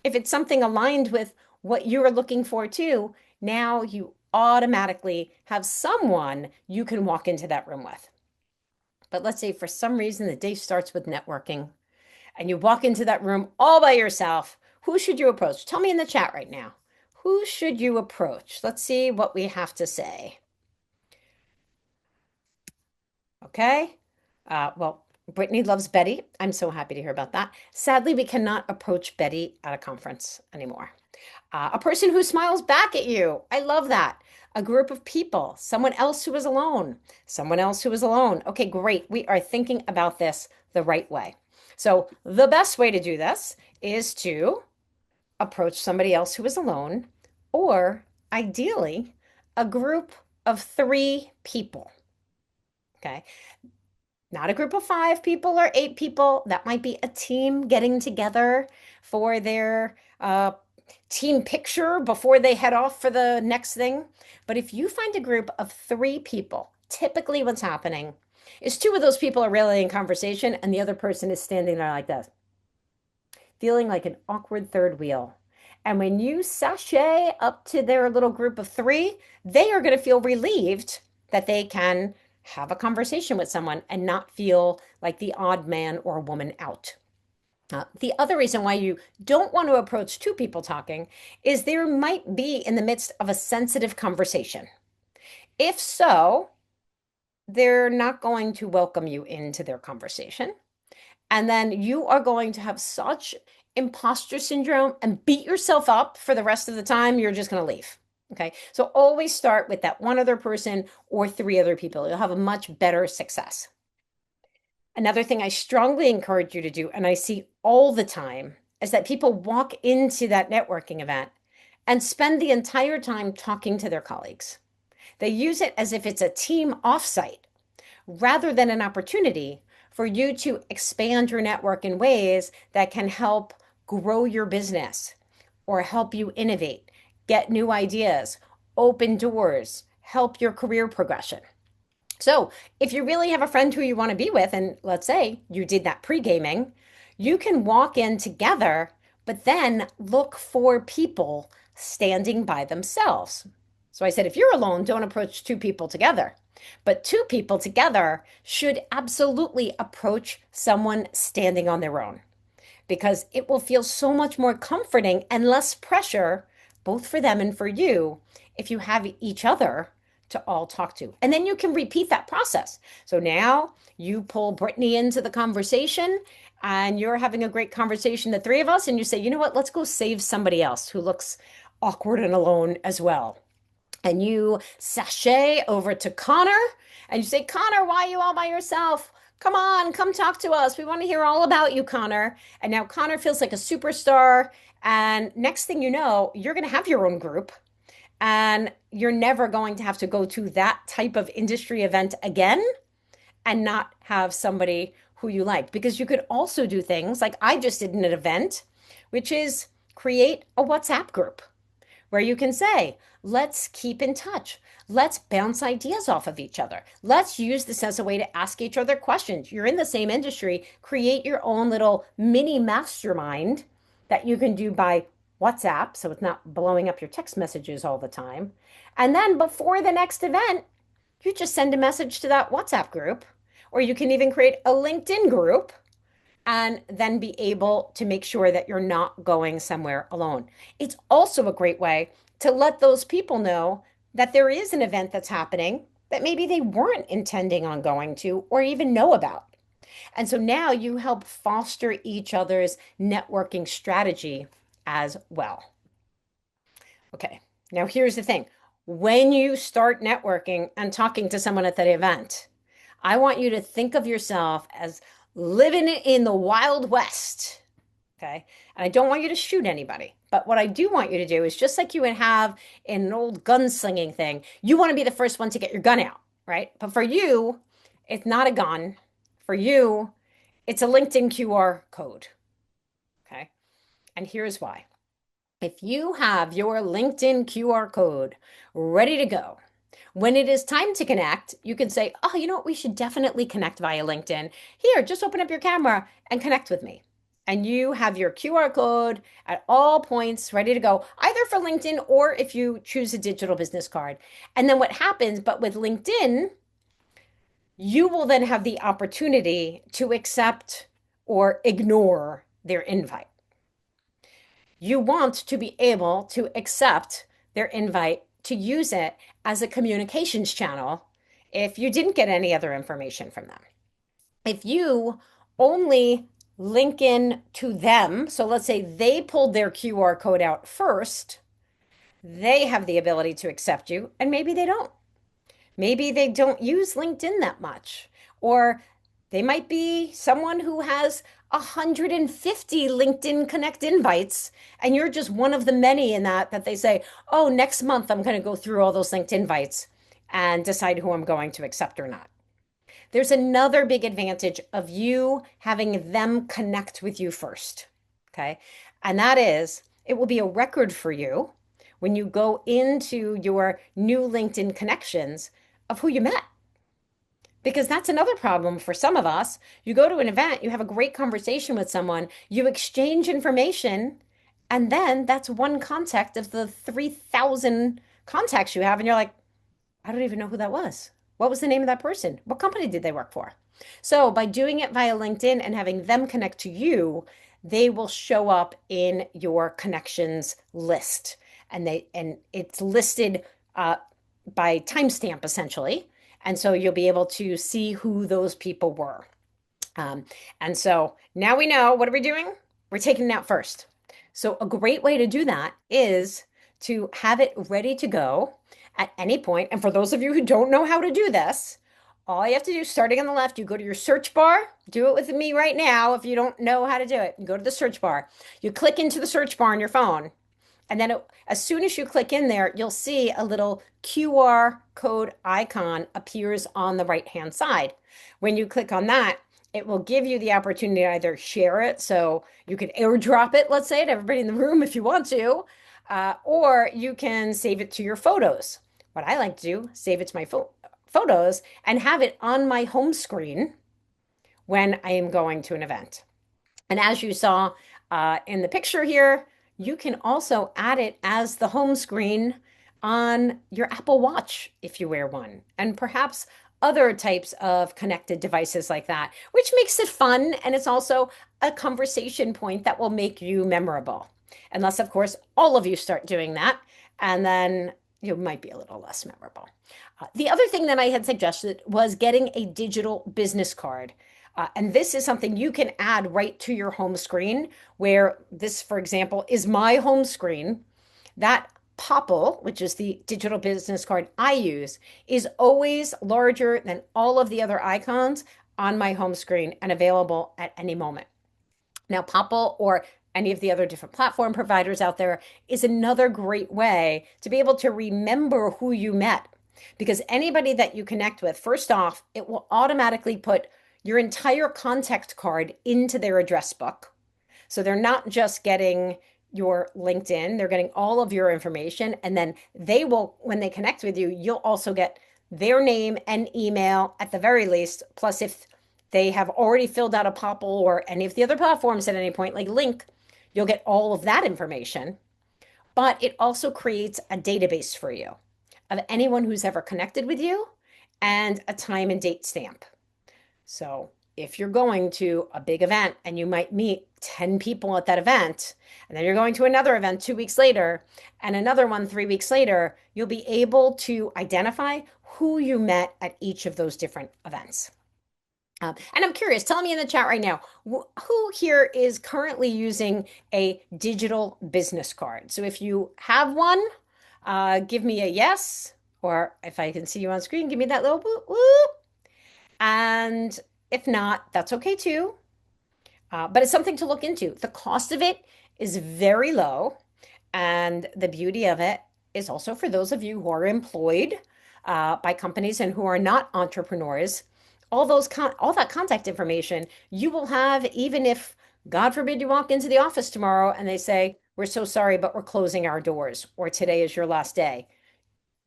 If it's something aligned with what you're looking for too, now you automatically have someone you can walk into that room with. But let's say for some reason the day starts with networking and you walk into that room all by yourself. Who should you approach? Tell me in the chat right now. Who should you approach? Let's see what we have to say. Okay. Well, Brittany loves Betty. I'm so happy to hear about that. Sadly, we cannot approach Betty at a conference anymore. A person who smiles back at you. I love that. A group of people, someone else who is alone, someone else who is alone. Okay, great. We are thinking about this the right way. So the best way to do this is to approach somebody else who is alone, or ideally, a group of 3 people. Okay. Not a group of 5 people or 8 people. That might be a team getting together for their team picture before they head off for the next thing. But if you find a group of 3 people, typically what's happening is 2 of those people are really in conversation and the other person is standing there like this, feeling like an awkward third wheel. And when you sashay up to their little group of 3, they are going to feel relieved that they can have a conversation with someone and not feel like the odd man or woman out. The other reason why you don't want to approach 2 people talking is there might be in the midst of a sensitive conversation. If so, they're not going to welcome you into their conversation. And then you are going to have such imposter syndrome and beat yourself up for the rest of the time. You're just going to leave. Okay. So always start with that one other person or three other people. You'll have a much better success. Another thing I strongly encourage you to do, and I see all the time, is that people walk into that networking event and spend the entire time talking to their colleagues. They use it as if it's a team offsite rather than an opportunity for you to expand your network in ways that can help grow your business or help you innovate, get new ideas, open doors, help your career progression. So, if you really have a friend who you want to be with, and let's say you did that pre gaming, you can walk in together, but then look for people standing by themselves. So, I said, if you're alone, don't approach two people together. But two people together should absolutely approach someone standing on their own because it will feel so much more comforting and less pressure, both for them and for you, if you have each other to all talk to. And then you can repeat that process. So now you pull Brittany into the conversation and you're having a great conversation, the three of us, and you say, you know what, let's go save somebody else who looks awkward and alone as well. And you sashay over to Connor and you say, Connor, why are you all by yourself? Come on, come talk to us. We want to hear all about you, Connor. And now Connor feels like a superstar. And next thing you know, you're going to have your own group and you're never going to have to go to that type of industry event again and not have somebody who you like. Because you could also do things like I just did in an event, which is create a WhatsApp group where you can say, let's keep in touch. Let's bounce ideas off of each other. Let's use this as a way to ask each other questions. You're in the same industry, create your own little mini mastermind that you can do by WhatsApp, so it's not blowing up your text messages all the time. And then before the next event, you just send a message to that WhatsApp group, or you can even create a LinkedIn group and then be able to make sure that you're not going somewhere alone. It's also a great way to let those people know that there is an event that's happening that maybe they weren't intending on going to or even know about. And so now you help foster each other's networking strategy as well. Okay, now here's the thing. When you start networking and talking to someone at that event, I want you to think of yourself as living in the Wild West. Okay. And I don't want you to shoot anybody. But what I do want you to do is just like you would have in an old gunslinging thing, you want to be the first one to get your gun out, right? But for you, it's not a gun. For you, it's a LinkedIn QR code. Okay. And here's why. If you have your LinkedIn QR code ready to go, when it is time to connect, you can say, oh, you know what? We should definitely connect via LinkedIn. Here, just open up your camera and connect with me. And you have your QR code at all points ready to go, either for LinkedIn or if you choose a digital business card. And then what happens, but with LinkedIn, you will then have the opportunity to accept or ignore their invite. You want to be able to accept their invite to use it as a communications channel if you didn't get any other information from them. If you only link in to them, so let's say they pulled their QR code out first, they have the ability to accept you, and maybe they don't. Maybe they don't use LinkedIn that much, or they might be someone who has 150 LinkedIn Connect invites, and you're just one of the many in that they say, oh, next month I'm going to go through all those LinkedIn invites and decide who I'm going to accept or not. There's another big advantage of you having them connect with you first. Okay. And that is, it will be a record for you when you go into your new LinkedIn connections of who you met. Because that's another problem for some of us. You go to an event, you have a great conversation with someone, you exchange information, and then that's one contact of the 3,000 contacts you have. And you're like, I don't even know who that was. What was the name of that person? What company did they work for? So by doing it via LinkedIn and having them connect to you, they will show up in your connections list. And it's listed by timestamp essentially. And so you'll be able to see who those people were. Um, and so now we know, what are we doing? We're taking it out first. So a great way to do that is to have it ready to go at any point. And for those of you who don't know how to do this, all you have to do, starting on the left, you go to your search bar. Do it with me right now if you don't know how to do it. You go to the search bar. You click into the search bar on your phone. And then as soon as you click in there, you'll see a little QR code icon appears on the right-hand side. When you click on that, it will give you the opportunity to either share it, so you could airdrop it, let's say, to everybody in the room if you want to, or you can save it to your photos. What I like to do, save it to my photos and have it on my home screen when I am going to an event. And as you saw in the picture here, you can also add it as the home screen on your Apple Watch if you wear one, and perhaps other types of connected devices like that, which makes it fun. And it's also a conversation point that will make you memorable. Unless, of course, all of you start doing that, and then you might be a little less memorable. The other thing that I had suggested was getting a digital business card. And this is something you can add right to your home screen, where this, for example, is my home screen. That Popple, which is the digital business card I use, is always larger than all of the other icons on my home screen and available at any moment. Now, Popple or any of the other different platform providers out there is another great way to be able to remember who you met. Because anybody that you connect with, first off, it will automatically put your entire contact card into their address book. So they're not just getting your LinkedIn, they're getting all of your information. And then they will, when they connect with you, you'll also get their name and email at the very least. Plus, if they have already filled out a Popple or any of the other platforms at any point, like Link, you'll get all of that information. But it also creates a database for you of anyone who's ever connected with you and a time and date stamp. So if you're going to a big event and you might meet 10 people at that event, and then you're going to another event 2 weeks later and another one 3 weeks later, you'll be able to identify who you met at each of those different events. And I'm curious, tell me in the chat right now, who here is currently using a digital business card? So if you have one, give me a yes, or if I can see you on screen, give me that little whoop, whoop. And if not, that's okay too. But it's something to look into. The cost of it is very low. And the beauty of it is also for those of you who are employed by companies and who are not entrepreneurs, all that contact information you will have, even if, God forbid, you walk into the office tomorrow and they say, "We're so sorry, but we're closing our doors," or "Today is your last day."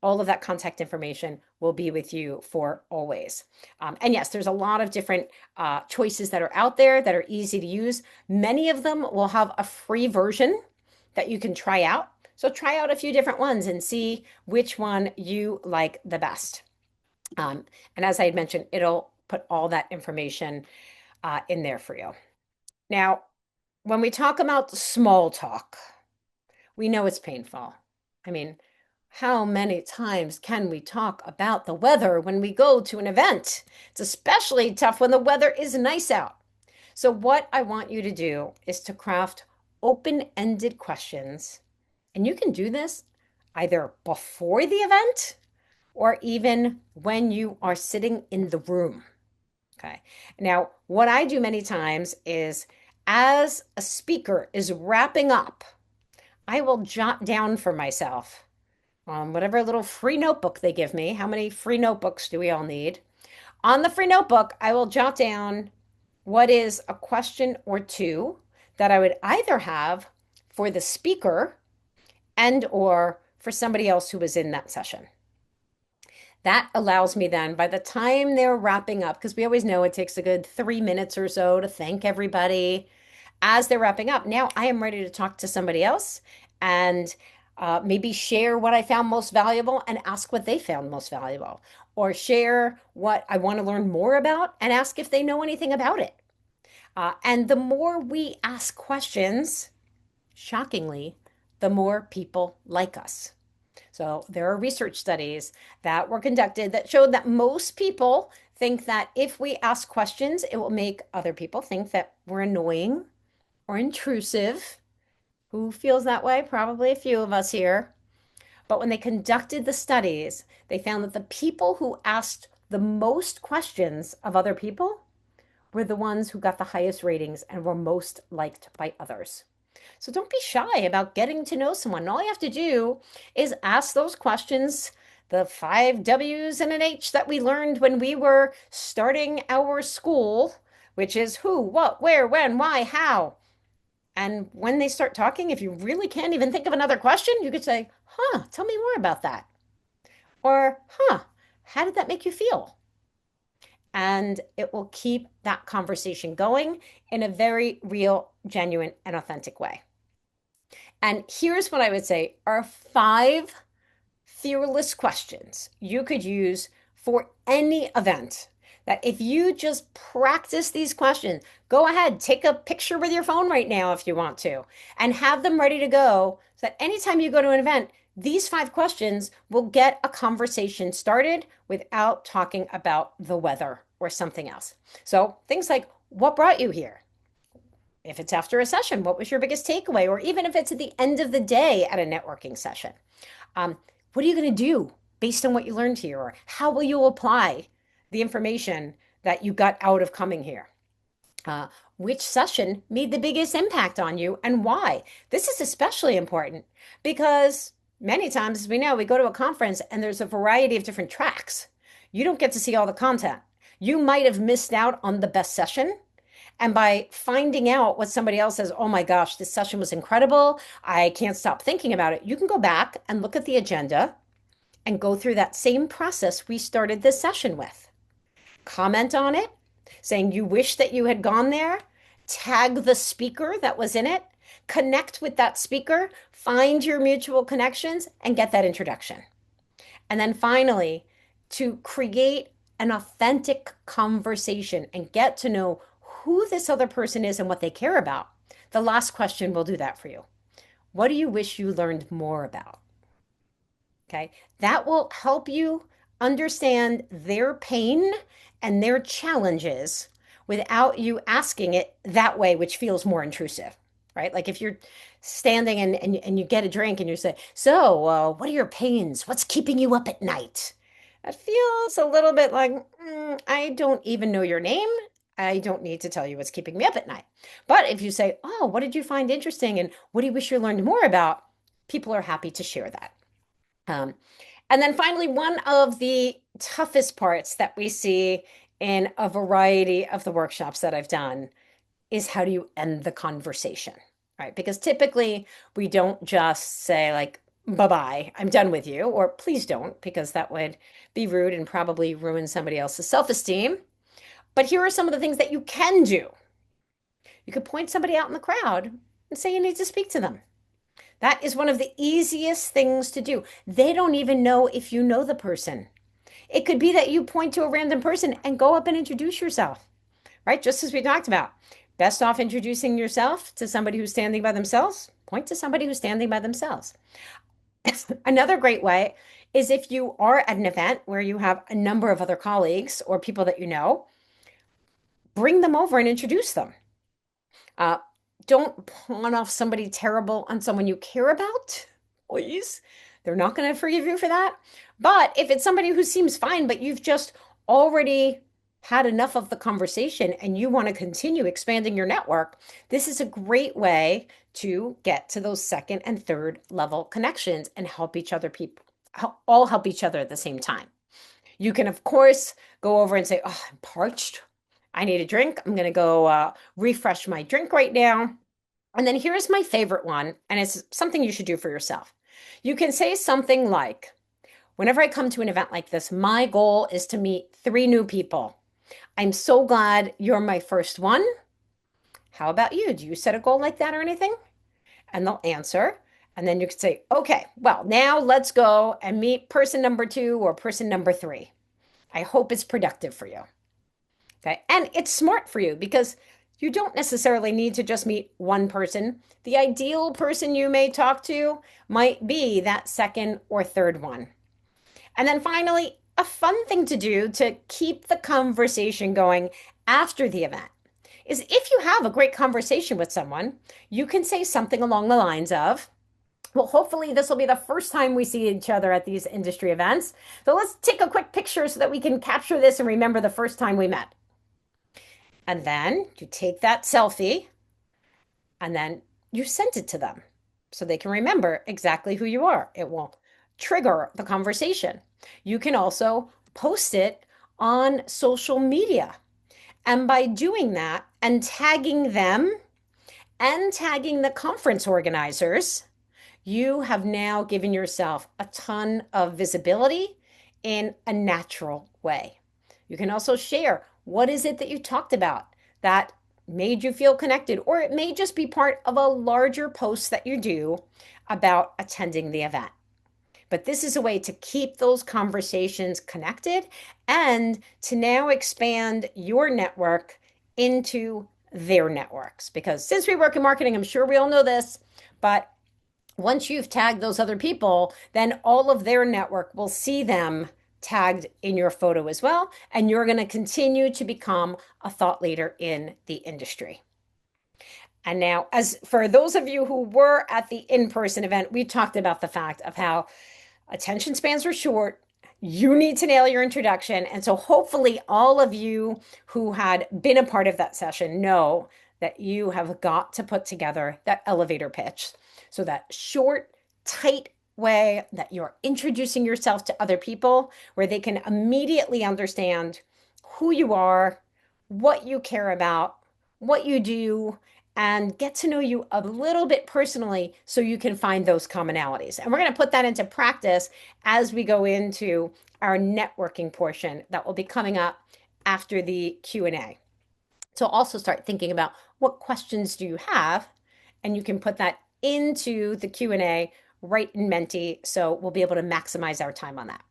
All of that contact information will be with you for always. And yes, there's a lot of different choices that are out there that are easy to use. Many of them will have a free version that you can try out. So try out a few different ones and see which one you like the best. And as I had mentioned, it'll put all that information in there for you. Now, when we talk about small talk, we know it's painful. I mean, how many times can we talk about the weather when we go to an event? It's especially tough when the weather is nice out. So, what I want you to do is to craft open-ended questions. And you can do this either before the event or even when you are sitting in the room. Okay. Now, what I do many times is as a speaker is wrapping up, I will jot down for myself on whatever little free notebook they give me. How many free notebooks do we all need? On the free notebook, I will jot down what is a question or two that I would either have for the speaker and or for somebody else who was in that session. That allows me then, by the time they're wrapping up, because we always know it takes a good 3 minutes or so to thank everybody, as they're wrapping up, now I am ready to talk to somebody else and maybe share what I found most valuable and ask what they found most valuable, or share what I want to learn more about and ask if they know anything about it. And the more we ask questions, shockingly, the more people like us. So there are research studies that were conducted that showed that most people think that if we ask questions, it will make other people think that we're annoying or intrusive. Who feels that way? Probably a few of us here. But when they conducted the studies, they found that the people who asked the most questions of other people were the ones who got the highest ratings and were most liked by others. So don't be shy about getting to know someone. All you have to do is ask those questions, the five W's and an H that we learned when we were starting our school, which is who, what, where, when, why, how. And when they start talking, if you really can't even think of another question, you could say, huh, tell me more about that. Or, huh, how did that make you feel? And it will keep that conversation going in a very real, genuine, and authentic way. And here's what I would say are five fearless questions you could use for any event. That if you just practice these questions, go ahead, take a picture with your phone right now if you want to, and have them ready to go so that anytime you go to an event, these five questions will get a conversation started without talking about the weather or something else. So things like, what brought you here? If it's after a session, what was your biggest takeaway? Or even if it's at the end of the day at a networking session, um, what are you going to do based on what you learned here? Or how will you apply the information that you got out of coming here? Uh, which session made the biggest impact on you and why? This is especially important because many times, as we know, we go to a conference and there's a variety of different tracks. You don't get to see all the content. You might have missed out on the best session. And by finding out what somebody else says, oh my gosh, this session was incredible. I can't stop thinking about it. You can go back and look at the agenda and go through that same process we started this session with. Comment on it, saying you wish that you had gone there, tag the speaker that was in it, connect with that speaker, find your mutual connections, and get that introduction. And then finally, to create an authentic conversation and get to know who this other person is and what they care about. The last question will do that for you. What do you wish you learned more about? Okay, that will help you understand their pain and their challenges without you asking it that way, which feels more intrusive, right? Like if you're standing and you get a drink and you say, so, what are your pains? What's keeping you up at night? That feels a little bit like, I don't even know your name. I don't need to tell you what's keeping me up at night. But if you say, oh, what did you find interesting? And what do you wish you learned more about? People are happy to share that. Um, and then finally, one of the toughest parts that we see in a variety of the workshops that I've done is how do you end the conversation, right? Because typically we don't just say like, bye-bye, I'm done with you, or please don't, because that would be rude and probably ruin somebody else's self-esteem. But here are some of the things that you can do. You could point somebody out in the crowd and say you need to speak to them. That is one of the easiest things to do. They don't even know if you know the person. It could be that you point to a random person and go up and introduce yourself, right? Just as we talked about. Best off introducing yourself to somebody who's standing by themselves. Point to somebody who's standing by themselves. Another great way is if you are at an event where you have a number of other colleagues or people that you know, bring them over and introduce them. Uh, don't pawn off somebody terrible on someone you care about, please. They're not going to forgive you for that. But if it's somebody who seems fine, but you've just already had enough of the conversation and you want to continue expanding your network, this is a great way to get to those second and third level connections and help each other people all help each other at the same time. You can, of course, go over and say, oh, I'm parched. I need a drink. I'm going to go refresh my drink right now. And then here's my favorite one, and it's something you should do for yourself. You can say something like, whenever I come to an event like this, my goal is to meet 3 new people. I'm so glad you're my first one. How about you? Do you set a goal like that or anything? And they'll answer. And then you could say, okay, well, now let's go and meet person number 2 or person number 3. I hope it's productive for you. Okay. And it's smart for you because You don't necessarily need to just meet one person. The ideal person you may talk to might be that second or third one. And then finally, a fun thing to do to keep the conversation going after the event is if you have a great conversation with someone, you can say something along the lines of, well, hopefully this will be the first time we see each other at these industry events. So let's take a quick picture so that we can capture this and remember the first time we met. And then you take that selfie and then you send it to them so they can remember exactly who you are. It will trigger the conversation. You can also post it on social media. And by doing that and tagging them and tagging the conference organizers, you have now given yourself a ton of visibility in a natural way. You can also share what is it that you talked about that made you feel connected, or it may just be part of a larger post that you do about attending the event. But this is a way to keep those conversations connected and to now expand your network into their networks. Because since we work in marketing, I'm sure we all know this, but once you've tagged those other people, then all of their network will see them tagged in your photo as well. And you're going to continue to become a thought leader in the industry. And now, as for those of you who were at the in-person event, we talked about the fact of how attention spans are short. You need to nail your introduction. And so hopefully all of you who had been a part of that session know that you have got to put together that elevator pitch. So that short, tight way that you're introducing yourself to other people where they can immediately understand who you are, what you care about, what you do, and get to know you a little bit personally so you can find those commonalities. And we're going to put that into practice as we go into our networking portion that will be coming up after the Q&A. So also start thinking about what questions do you have, and you can put that into the Q&A right in Menti, so we'll be able to maximize our time on that.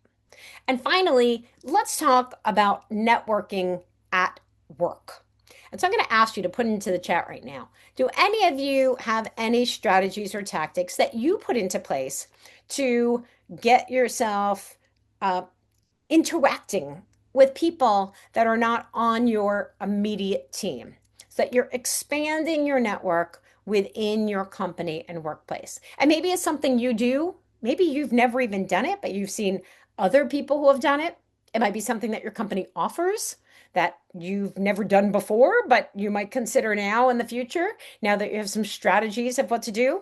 And finally, let's talk about networking at work. And so I'm going to ask you to put into the chat right now. Do any of you have any strategies or tactics that you put into place to get yourself interacting with people that are not on your immediate team, so that you're expanding your network within your company and workplace? And maybe it's something you do. Maybe you've never even done it, but you've seen other people who have done it. It might be something that your company offers that you've never done before, but you might consider now in the future, now that you have some strategies of what to do.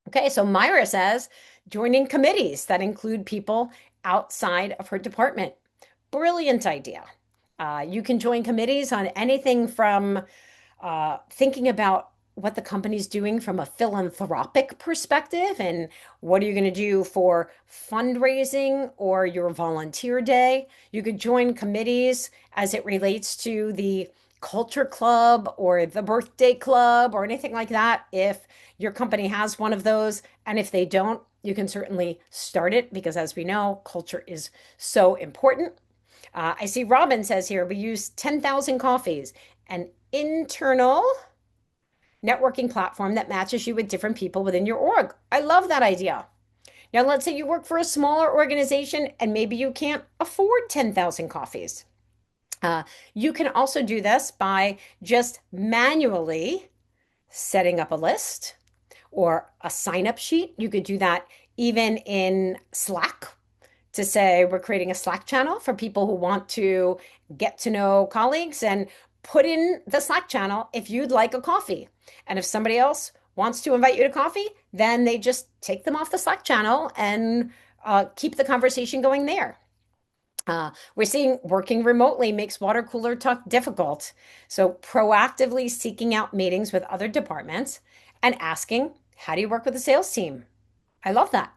Okay, so Myra says joining committees that include people outside of her department. Brilliant idea. You can join committees on anything from thinking about what the company's doing from a philanthropic perspective and what are you going to do for fundraising or your volunteer day. You could join committees as it relates to the culture club or the birthday club or anything like that if your company has one of those. And if they don't, you can certainly start it because, as we know, culture is so important. I see Robin says here, we use 10,000 Coffees, an internal networking platform that matches you with different people within your org. I love that idea. Now, let's say you work for a smaller organization and maybe you can't afford 10,000 Coffees. You can also do this by just manually setting up a list or a sign-up sheet. You could do that even in Slack to say we're creating a Slack channel for people who want to get to know colleagues and put in the Slack channel if you'd like a coffee. And if somebody else wants to invite you to coffee, then they just take them off the Slack channel and keep the conversation going there. We're seeing working remotely makes water cooler talk difficult. So proactively seeking out meetings with other departments and asking, how do you work with the sales team? I love that.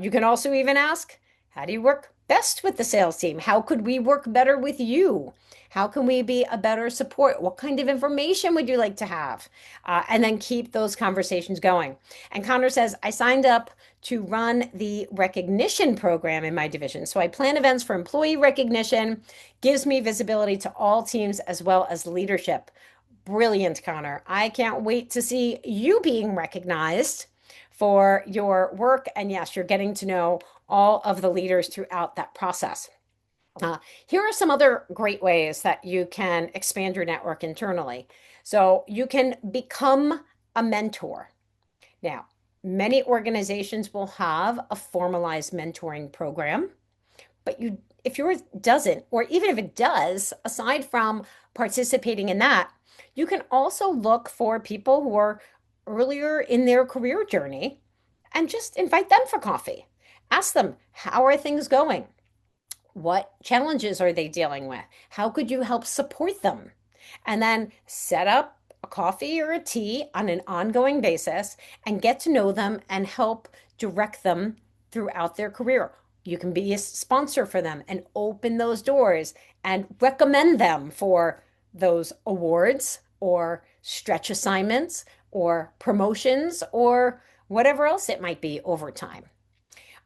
You can also even ask, how do you work best with the sales team? How could we work better with you? How can we be a better support? What kind of information would you like to have? And then keep those conversations going. And Connor says, I signed up to run the recognition program in my division. So I plan events for employee recognition, gives me visibility to all teams as well as leadership. Brilliant, Connor. I can't wait to see you being recognized for your work. And yes, you're getting to know all of the leaders throughout that process. Uh, Here are some other great ways that you can expand your network internally. So you can become a mentor. Now, many organizations will have a formalized mentoring program, but if yours doesn't, or even if it does, aside from participating in that, you can also look for people who are earlier in their career journey and just invite them for coffee. Ask them, how are things going? What challenges are they dealing with? How could you help support them? And then set up a coffee or a tea on an ongoing basis and get to know them and help direct them throughout their career. You can be a sponsor for them and open those doors and recommend them for those awards or stretch assignments or promotions or whatever else it might be over time.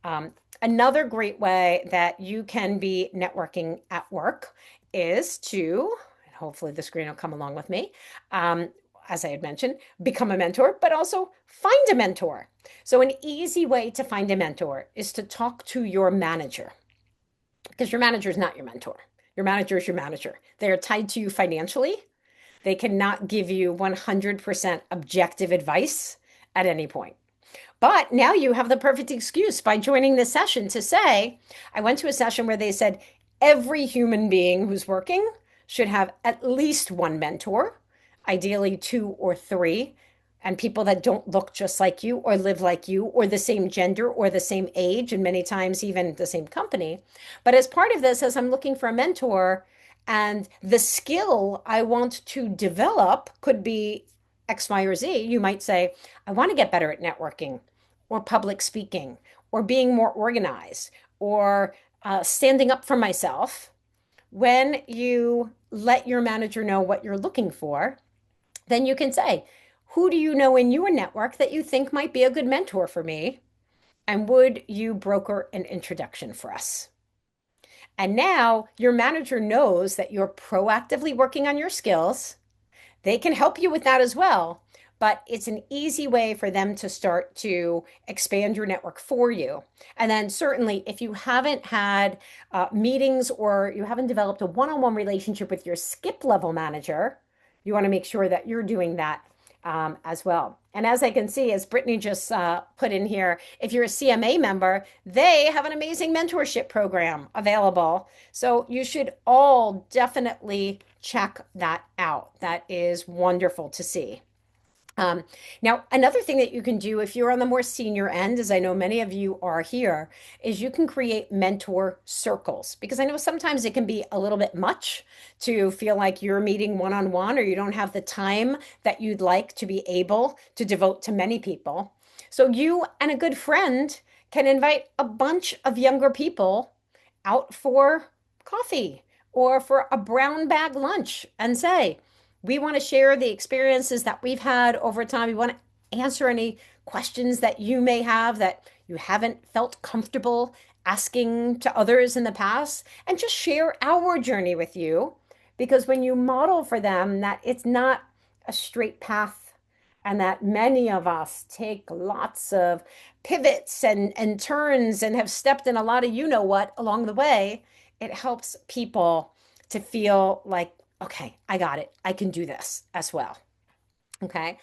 Um, Another great way that you can be networking at work is to, and hopefully the screen will come along with me, as I had mentioned, become a mentor, but also find a mentor. So, an easy way to find a mentor is to talk to your manager, because your manager is not your mentor. Your manager is your manager. They are tied to you financially. They cannot give you 100% objective advice at any point. But now you have the perfect excuse by joining this session to say, I went to a session where they said every human being who's working should have at least one mentor, ideally two or three, and people that don't look just like you or live like you or the same gender or the same age, and many times even the same company. But as part of this, as I'm looking for a mentor, and the skill I want to develop could be X, Y, or Z, you might say, I want to get better at networking or public speaking or being more organized or standing up for myself. When you let your manager know what you're looking for, then you can say, who do you know in your network that you think might be a good mentor for me? And would you broker an introduction for us? And now your manager knows that you're proactively working on your skills. They can help you with that as well, but it's an easy way for them to start to expand your network for you. And then certainly if you haven't had meetings or you haven't developed a one-on-one relationship with your skip level manager, you want to make sure that you're doing that as well. And as I can see, as Brittany just put in here, if you're a CMA member, they have an amazing mentorship program available. So you should all definitely check that out. That is wonderful to see. Um, Now, another thing that you can do if you're on the more senior end, as I know many of you are here, is you can create mentor circles because I know sometimes it can be a little bit much to feel like you're meeting one on one or you don't have the time that you'd like to be able to devote to many people. So, you and a good friend can invite a bunch of younger people out for coffee or for a brown bag lunch and say, we want to share the experiences that we've had over time. We want to answer any questions that you may have that you haven't felt comfortable asking to others in the past, and just share our journey with you. Because when you model for them that it's not a straight path and that many of us take lots of pivots and turns and have stepped in a lot of you know what along the way, it helps people to feel like, okay, I got it. I can do this as well. Okay.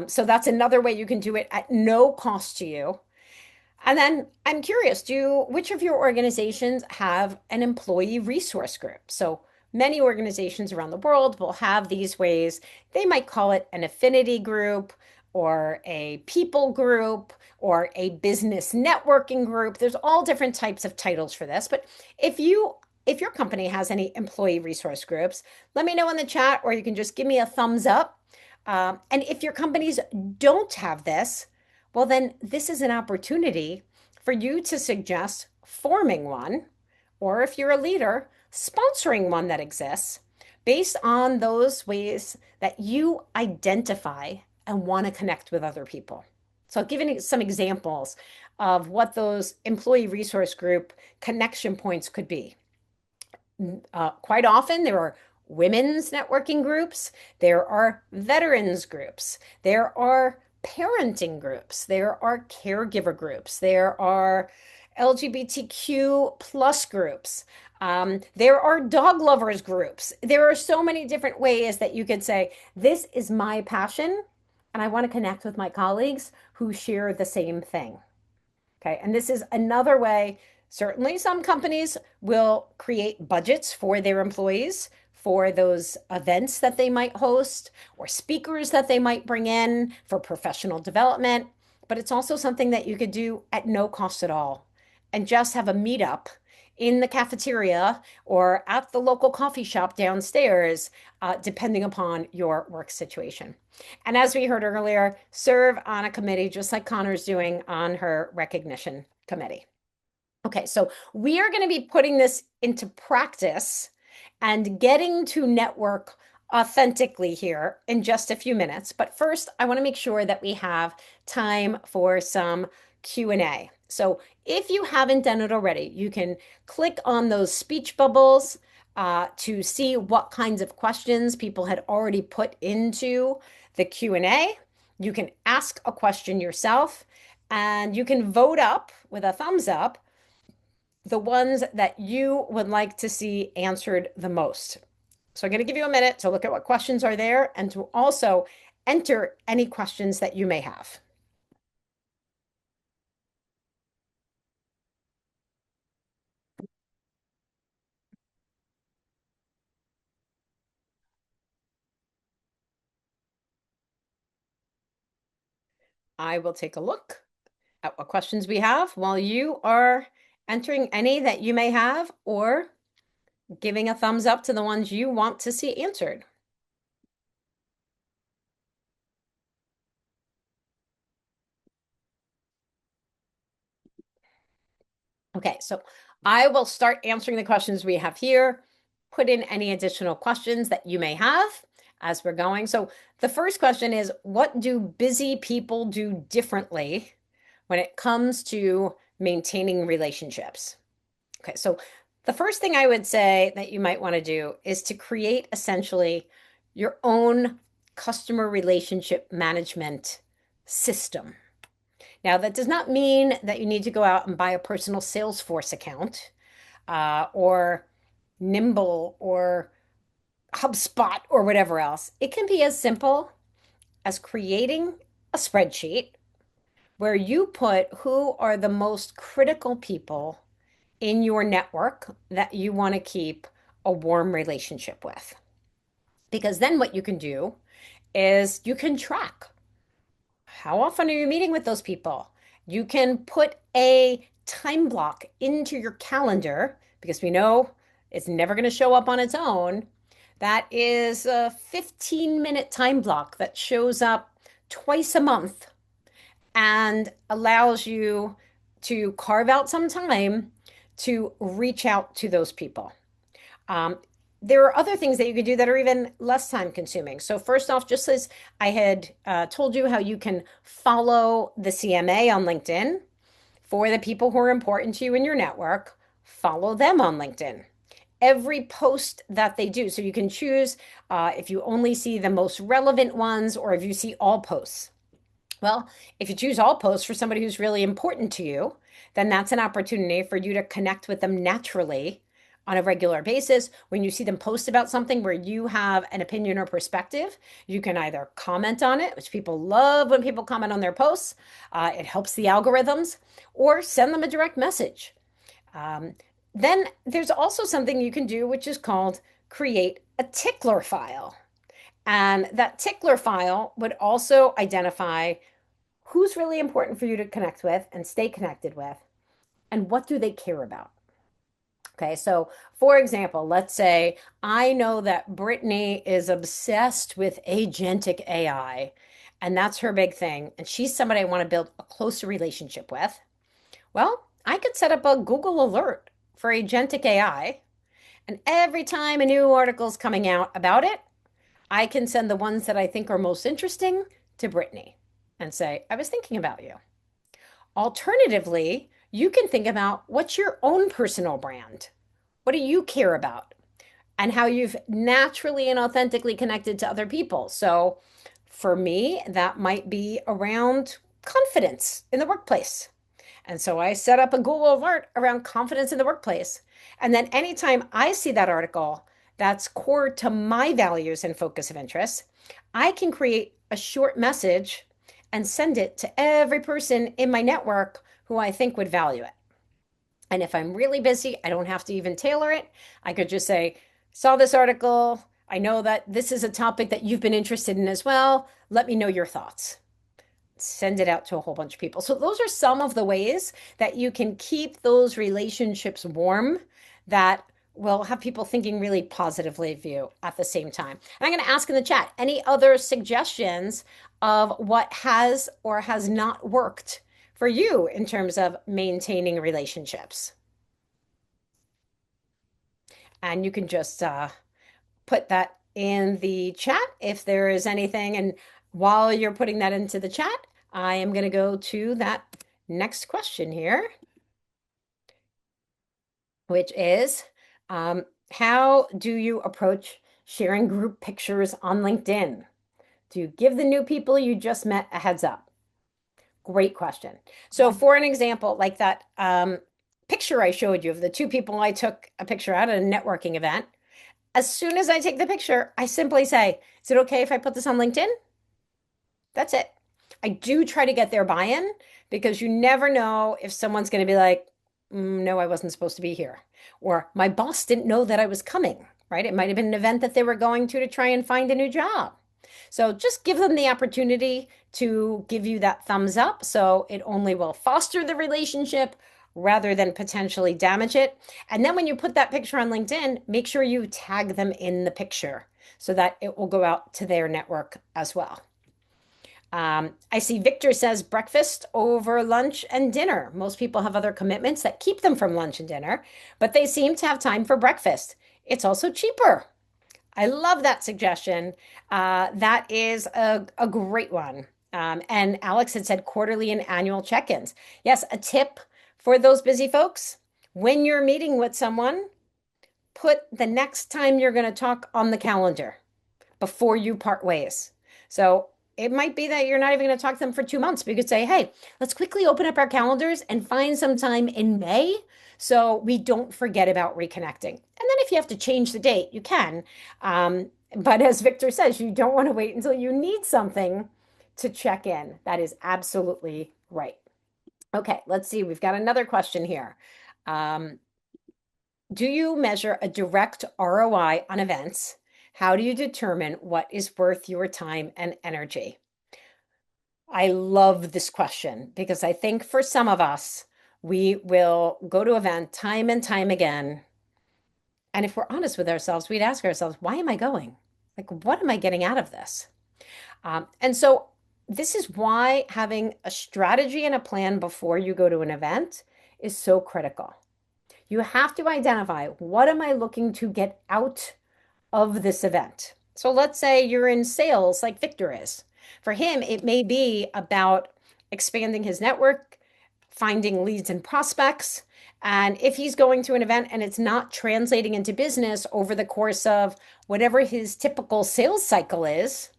So that's another way you can do it at no cost to you. And then I'm curious, which of your organizations have an employee resource group? So many organizations around the world will have these ways. They might call it an affinity group or a people group or a business networking group. There's all different types of titles for this. But if your company has any employee resource groups, let me know in the chat or you can just give me a thumbs up. And if your companies don't have this, well, then this is an opportunity for you to suggest forming one, or if you're a leader, sponsoring one that exists based on those ways that you identify and want to connect with other people. So, I'll give you some examples of what those employee resource group connection points could be. Quite often, there are women's networking groups, there are veterans groups, there are parenting groups, there are caregiver groups, there are LGBTQ plus groups. There are dog lovers groups. There are so many different ways that you could say, this is my passion, and I want to connect with my colleagues who share the same thing. Okay. And this is another way. Certainly, some companies will create budgets for their employees for those events that they might host or speakers that they might bring in for professional development. But it's also something that you could do at no cost at all and just have a meetup in the cafeteria or at the local coffee shop downstairs, depending upon your work situation. And as we heard earlier, serve on a committee, just like Connor's doing on her recognition committee. Okay, so we are going to be putting this into practice and getting to network authentically here in just a few minutes. But first, I want to make sure that we have time for some Q&A. So if you haven't done it already, you can click on those speech bubbles to see what kinds of questions people had already put into the Q&A. You can ask a question yourself, and you can vote up with a thumbs up the ones that you would like to see answered the most. So I'm going to give you a minute to look at what questions are there and to also enter any questions that you may have. I will take a look at what questions we have while you are entering any that you may have or giving a thumbs up to the ones you want to see answered. Okay, so I will start answering the questions we have here, put in any additional questions that you may have as we're going. So the first question is, what do busy people do differently when it comes to maintaining relationships? Okay, so the first thing I would say that you might want to do is to create essentially your own customer relationship management system. Now, that does not mean that you need to go out and buy a personal Salesforce account or Nimble or HubSpot or whatever else. It can be as simple as creating a spreadsheet where you put who are the most critical people in your network that you want to keep a warm relationship with. Because then what you can do is you can track how often are you meeting with those people? You can put a time block into your calendar because we know it's never going to show up on its own. That is a 15-minute time block that shows up twice a month and allows you to carve out some time to reach out to those people. Um, there are other things that you could do that are even less time consuming. So, first off, just as I had told you how you can follow the CMA on LinkedIn for the people who are important to you in your network, follow them on LinkedIn. Every post that they do. So, you can choose if you only see the most relevant ones or if you see all posts. Well, if you choose all posts for somebody who's really important to you, then that's an opportunity for you to connect with them naturally on a regular basis. When you see them post about something where you have an opinion or perspective, you can either comment on it, which people love when people comment on their posts. It helps the algorithms, or send them a direct message. Um, then there's also something you can do, which is called create a tickler file. And that tickler file would also identify who's really important for you to connect with and stay connected with, and what do they care about. Okay, so for example, let's say I know that Brittany is obsessed with agentic AI, and that's her big thing, and she's somebody I want to build a closer relationship with. Well, I could set up a Google alert for agentic AI, and every time a new article is coming out about it, I can send the ones that I think are most interesting to Brittany and say, I was thinking about you. Alternatively, you can think about what's your own personal brand? What do you care about? and how you've naturally and authentically connected to other people. So for me, that might be around confidence in the workplace. And so I set up a Google alert around confidence in the workplace. And then anytime I see that article that's core to my values and focus of interest, I can create a short message and send it to every person in my network who I think would value it. And if I'm really busy, I don't have to even tailor it. I could just say, saw this article. I know that this is a topic that you've been interested in as well. Let me know your thoughts. Send it out to a whole bunch of people. So those are some of the ways that you can keep those relationships warm that will have people thinking really positively of you at the same time. And I'm going to ask in the chat, any other suggestions of what has or has not worked for you in terms of maintaining relationships? And you can just put that in the chat if there is anything. And while you're putting that into the chat, I am going to go to that next question here, which is how do you approach sharing group pictures on LinkedIn? Do you give the new people you just met a heads up? Great question. So, for an example, like that picture I showed you of the two people I took a picture at a networking event, as soon as I take the picture, I simply say, is it okay if I put this on LinkedIn? That's it. I do try to get their buy-in because you never know if someone's going to be like, no, I wasn't supposed to be here. Or my boss didn't know that I was coming, right? It might have been an event that they were going to try and find a new job. So just give them the opportunity to give you that thumbs up. So it only will foster the relationship rather than potentially damage it. And then when you put that picture on LinkedIn, make sure you tag them in the picture so that it will go out to their network as well. I see Victor says breakfast over lunch and dinner. Most people have other commitments that keep them from lunch and dinner, but they seem to have time for breakfast. It's also cheaper. I love that suggestion. That is a great one. And Alex had said quarterly and annual check ins. Yes, a tip for those busy folks when you're meeting with someone, put the next time you're going to talk on the calendar before you part ways. So it might be that you're not even going to talk to them for 2 months. But you could say, hey, let's quickly open up our calendars and find some time in May so we don't forget about reconnecting. And then if you have to change the date, you can. But as Victor says, you don't want to wait until you need something to check in. That is absolutely right. Okay, let's see. We've got another question here. Do you measure a direct ROI on events? How do you determine what is worth your time and energy? I love this question because I think for some of us, we will go to an event time and time again. And if we're honest with ourselves, we'd ask ourselves, why am I going? Like, what am I getting out of this? And so this is why having a strategy and a plan before you go to an event is so critical. You have to identify, what am I looking to get out of this event? So let's say you're in sales like Victor is. For him, it may be about expanding his network, finding leads and prospects. And if he's going to an event and it's not translating into business over the course of whatever his typical sales cycle is,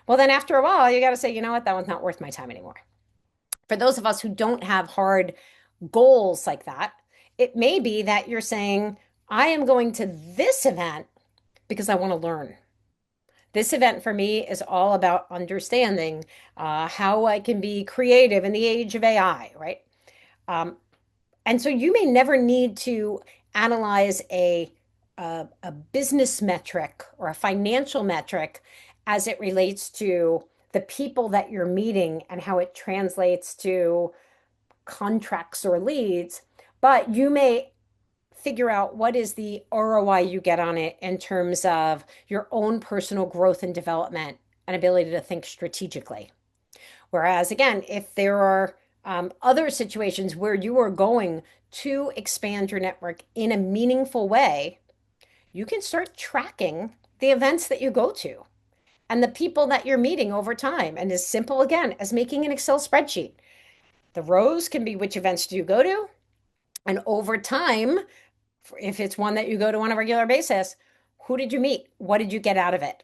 well, then after a while, you got to say, you know what, that one's not worth my time anymore. For those of us who don't have hard goals like that, it may be that you're saying, I am going to this event because I want to learn. This event for me is all about understanding how I can be creative in the age of AI, right? And so you may never need to analyze a business metric or a financial metric as it relates to the people that you're meeting and how it translates to contracts or leads, but you may figure out what is the ROI you get on it in terms of your own personal growth and development and ability to think strategically. Whereas, again, if there are other situations where you are going to expand your network in a meaningful way, you can start tracking the events that you go to and the people that you're meeting over time. And as simple, again, as making an Excel spreadsheet. The rows can be which events do you go to? And over time, if it's one that you go to on a regular basis, Who did you meet? What did you get out of it?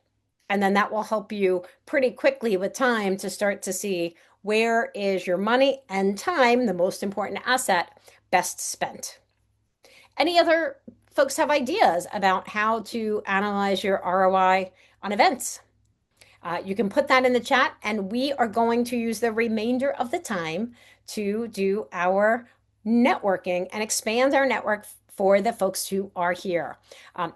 And then that will help you pretty quickly with time to start to see where is your money and time, the most important asset, best spent. Any other folks have ideas about how to analyze your ROI on events? You can put that in the chat, and we are going to use the remainder of the time to do our networking and expand our network for the folks who are here.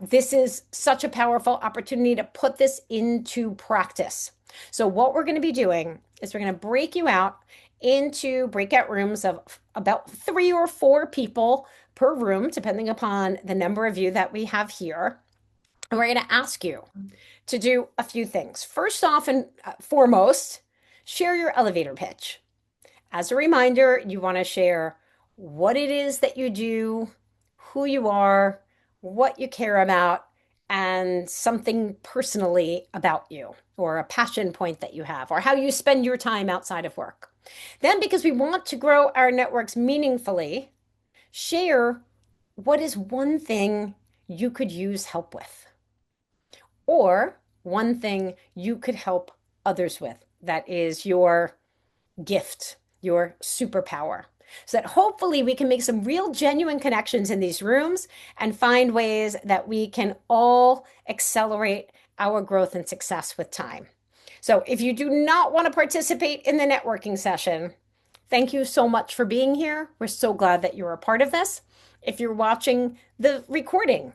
This is such a powerful opportunity to put this into practice. So, what we're going to be doing is we're going to break you out into breakout rooms of about 3 or 4 people per room, depending upon the number of you that we have here. And we're going to ask you to do a few things. First off and foremost, share your elevator pitch. As a reminder, you want to share what it is that you do, who you are, what you care about, and something personally about you, or a passion point that you have, or how you spend your time outside of work. Then, because we want to grow our networks meaningfully, share what is one thing you could use help with, or one thing you could help others with that is your gift, your superpower. So that hopefully we can make some real genuine connections in these rooms and find ways that we can all accelerate our growth and success with time. So if you do not want to participate in the networking session, thank you so much for being here. We're so glad that you're a part of this. If you're watching the recording,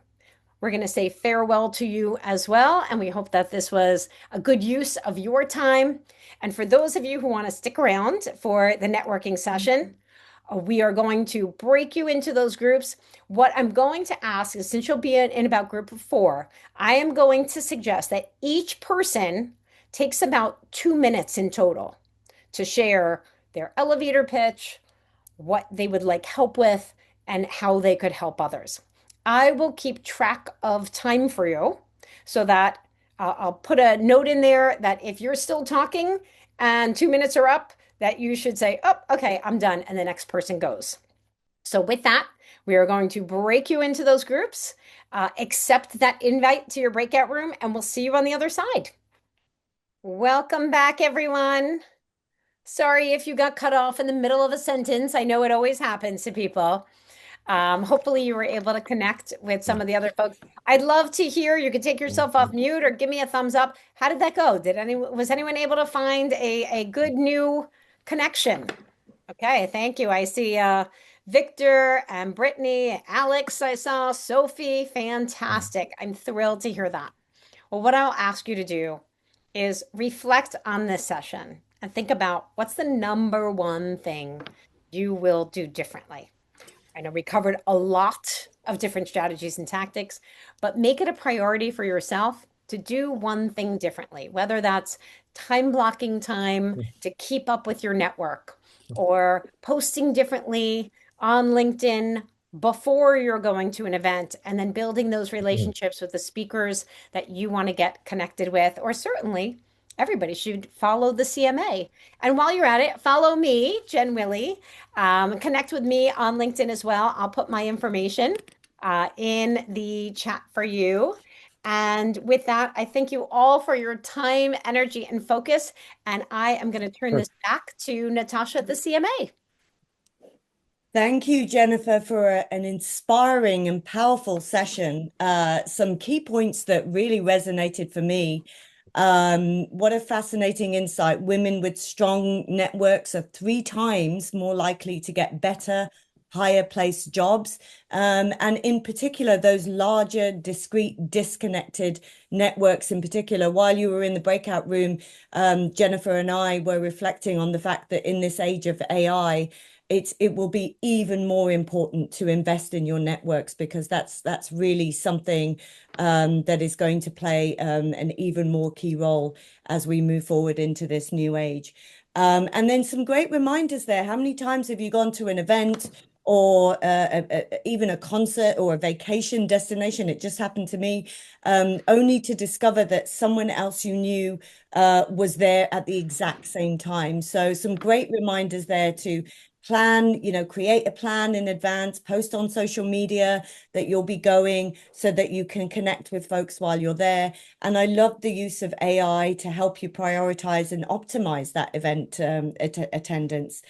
we're going to say farewell to you as well. And we hope that this was a good use of your time. And for those of you who want to stick around for the networking session, we are going to break you into those groups. What I'm going to ask is, since you'll be in about group of 4, I am going to suggest that each person takes about 2 minutes in total to share their elevator pitch, what they would like help with, and how they could help others. I will keep track of time for you so that I'll put a note in there that if you're still talking and 2 minutes are up, that you should say, oh, okay, I'm done. And the next person goes. So with that, we are going to break you into those groups, accept that invite to your breakout room, and we'll see you on the other side. Welcome back, everyone. Sorry if you got cut off in the middle of a sentence. I know it always happens to people. Hopefully you were able to connect with some of the other folks. I'd love to hear, you could take yourself off mute or give me a thumbs up. How did that go? Was anyone able to find a good new connection? Okay, thank you. I see Victor and Brittany, Alex, I saw, Sophie, fantastic. I'm thrilled to hear that. Well, what I'll ask you to do is reflect on this session and think about what's the number one thing you will do differently. I know we covered a lot of different strategies and tactics, but make it a priority for yourself to do one thing differently, whether that's time blocking time to keep up with your network or posting differently on LinkedIn before you're going to an event and then building those relationships with the speakers that you want to get connected with, or certainly everybody should follow the CMA. And while you're at it, follow me, Jen Willie. Connect with me on LinkedIn as well. I'll put my information in the chat for you. And with that, I thank you all for your time, energy, and focus. And I am going to turn this back to Natasha at the CMA. Thank you, Jennifer, for an inspiring and powerful session. Some key points that really resonated for me. What a fascinating insight. Women with strong networks are 3 times more likely to get better, higher placed jobs. And in particular, those larger, discrete, disconnected networks in particular. While you were in the breakout room, Jennifer and I were reflecting on the fact that in this age of AI, it will be even more important to invest in your networks, because that's really something that is going to play an even more key role as we move forward into this new age. And then some great reminders there. How many times have you gone to an event or even a concert or a vacation destination? It just happened to me, only to discover that someone else you knew was there at the exact same time. So some great reminders there to create a plan in advance, post on social media that you'll be going so that you can connect with folks while you're there. And I love the use of AI to help you prioritize and optimize that event attendance.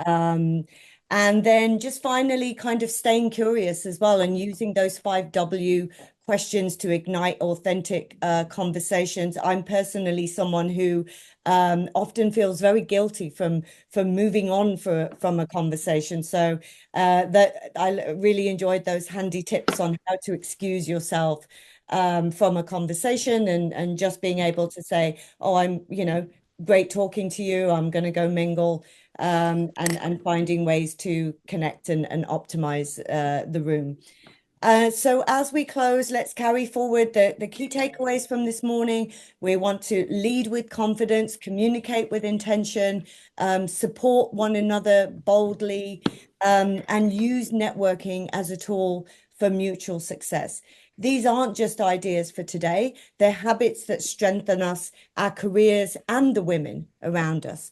Um, and then just finally, kind of staying curious as well and using those 5W questions to ignite authentic conversations. I'm personally someone who often feels very guilty from moving on from a conversation. So that I really enjoyed those handy tips on how to excuse yourself from a conversation and just being able to say, oh, great talking to you. I'm going to go mingle and finding ways to connect and optimize the room. So as we close, let's carry forward the key takeaways from this morning. We want to lead with confidence, communicate with intention, support one another boldly, and use networking as a tool for mutual success. These aren't just ideas for today, they're habits that strengthen us, our careers, and the women around us.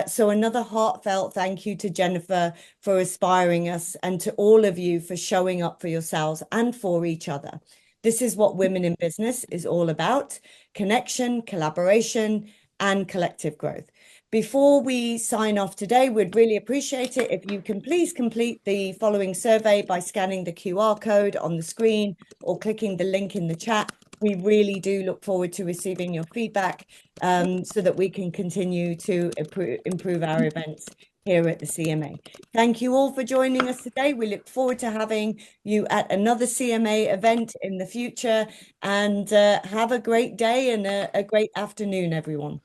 So another heartfelt thank you to Jennifer for inspiring us and to all of you for showing up for yourselves and for each other. This is what Women in Business is all about: connection, collaboration, and collective growth. Before we sign off today, we'd really appreciate it if you can please complete the following survey by scanning the QR code on the screen or clicking the link in the chat. We really do look forward to receiving your feedback so that we can continue to improve our events here at the CMA. Thank you all for joining us today. We look forward to having you at another CMA event in the future, and have a great day and a great afternoon, everyone.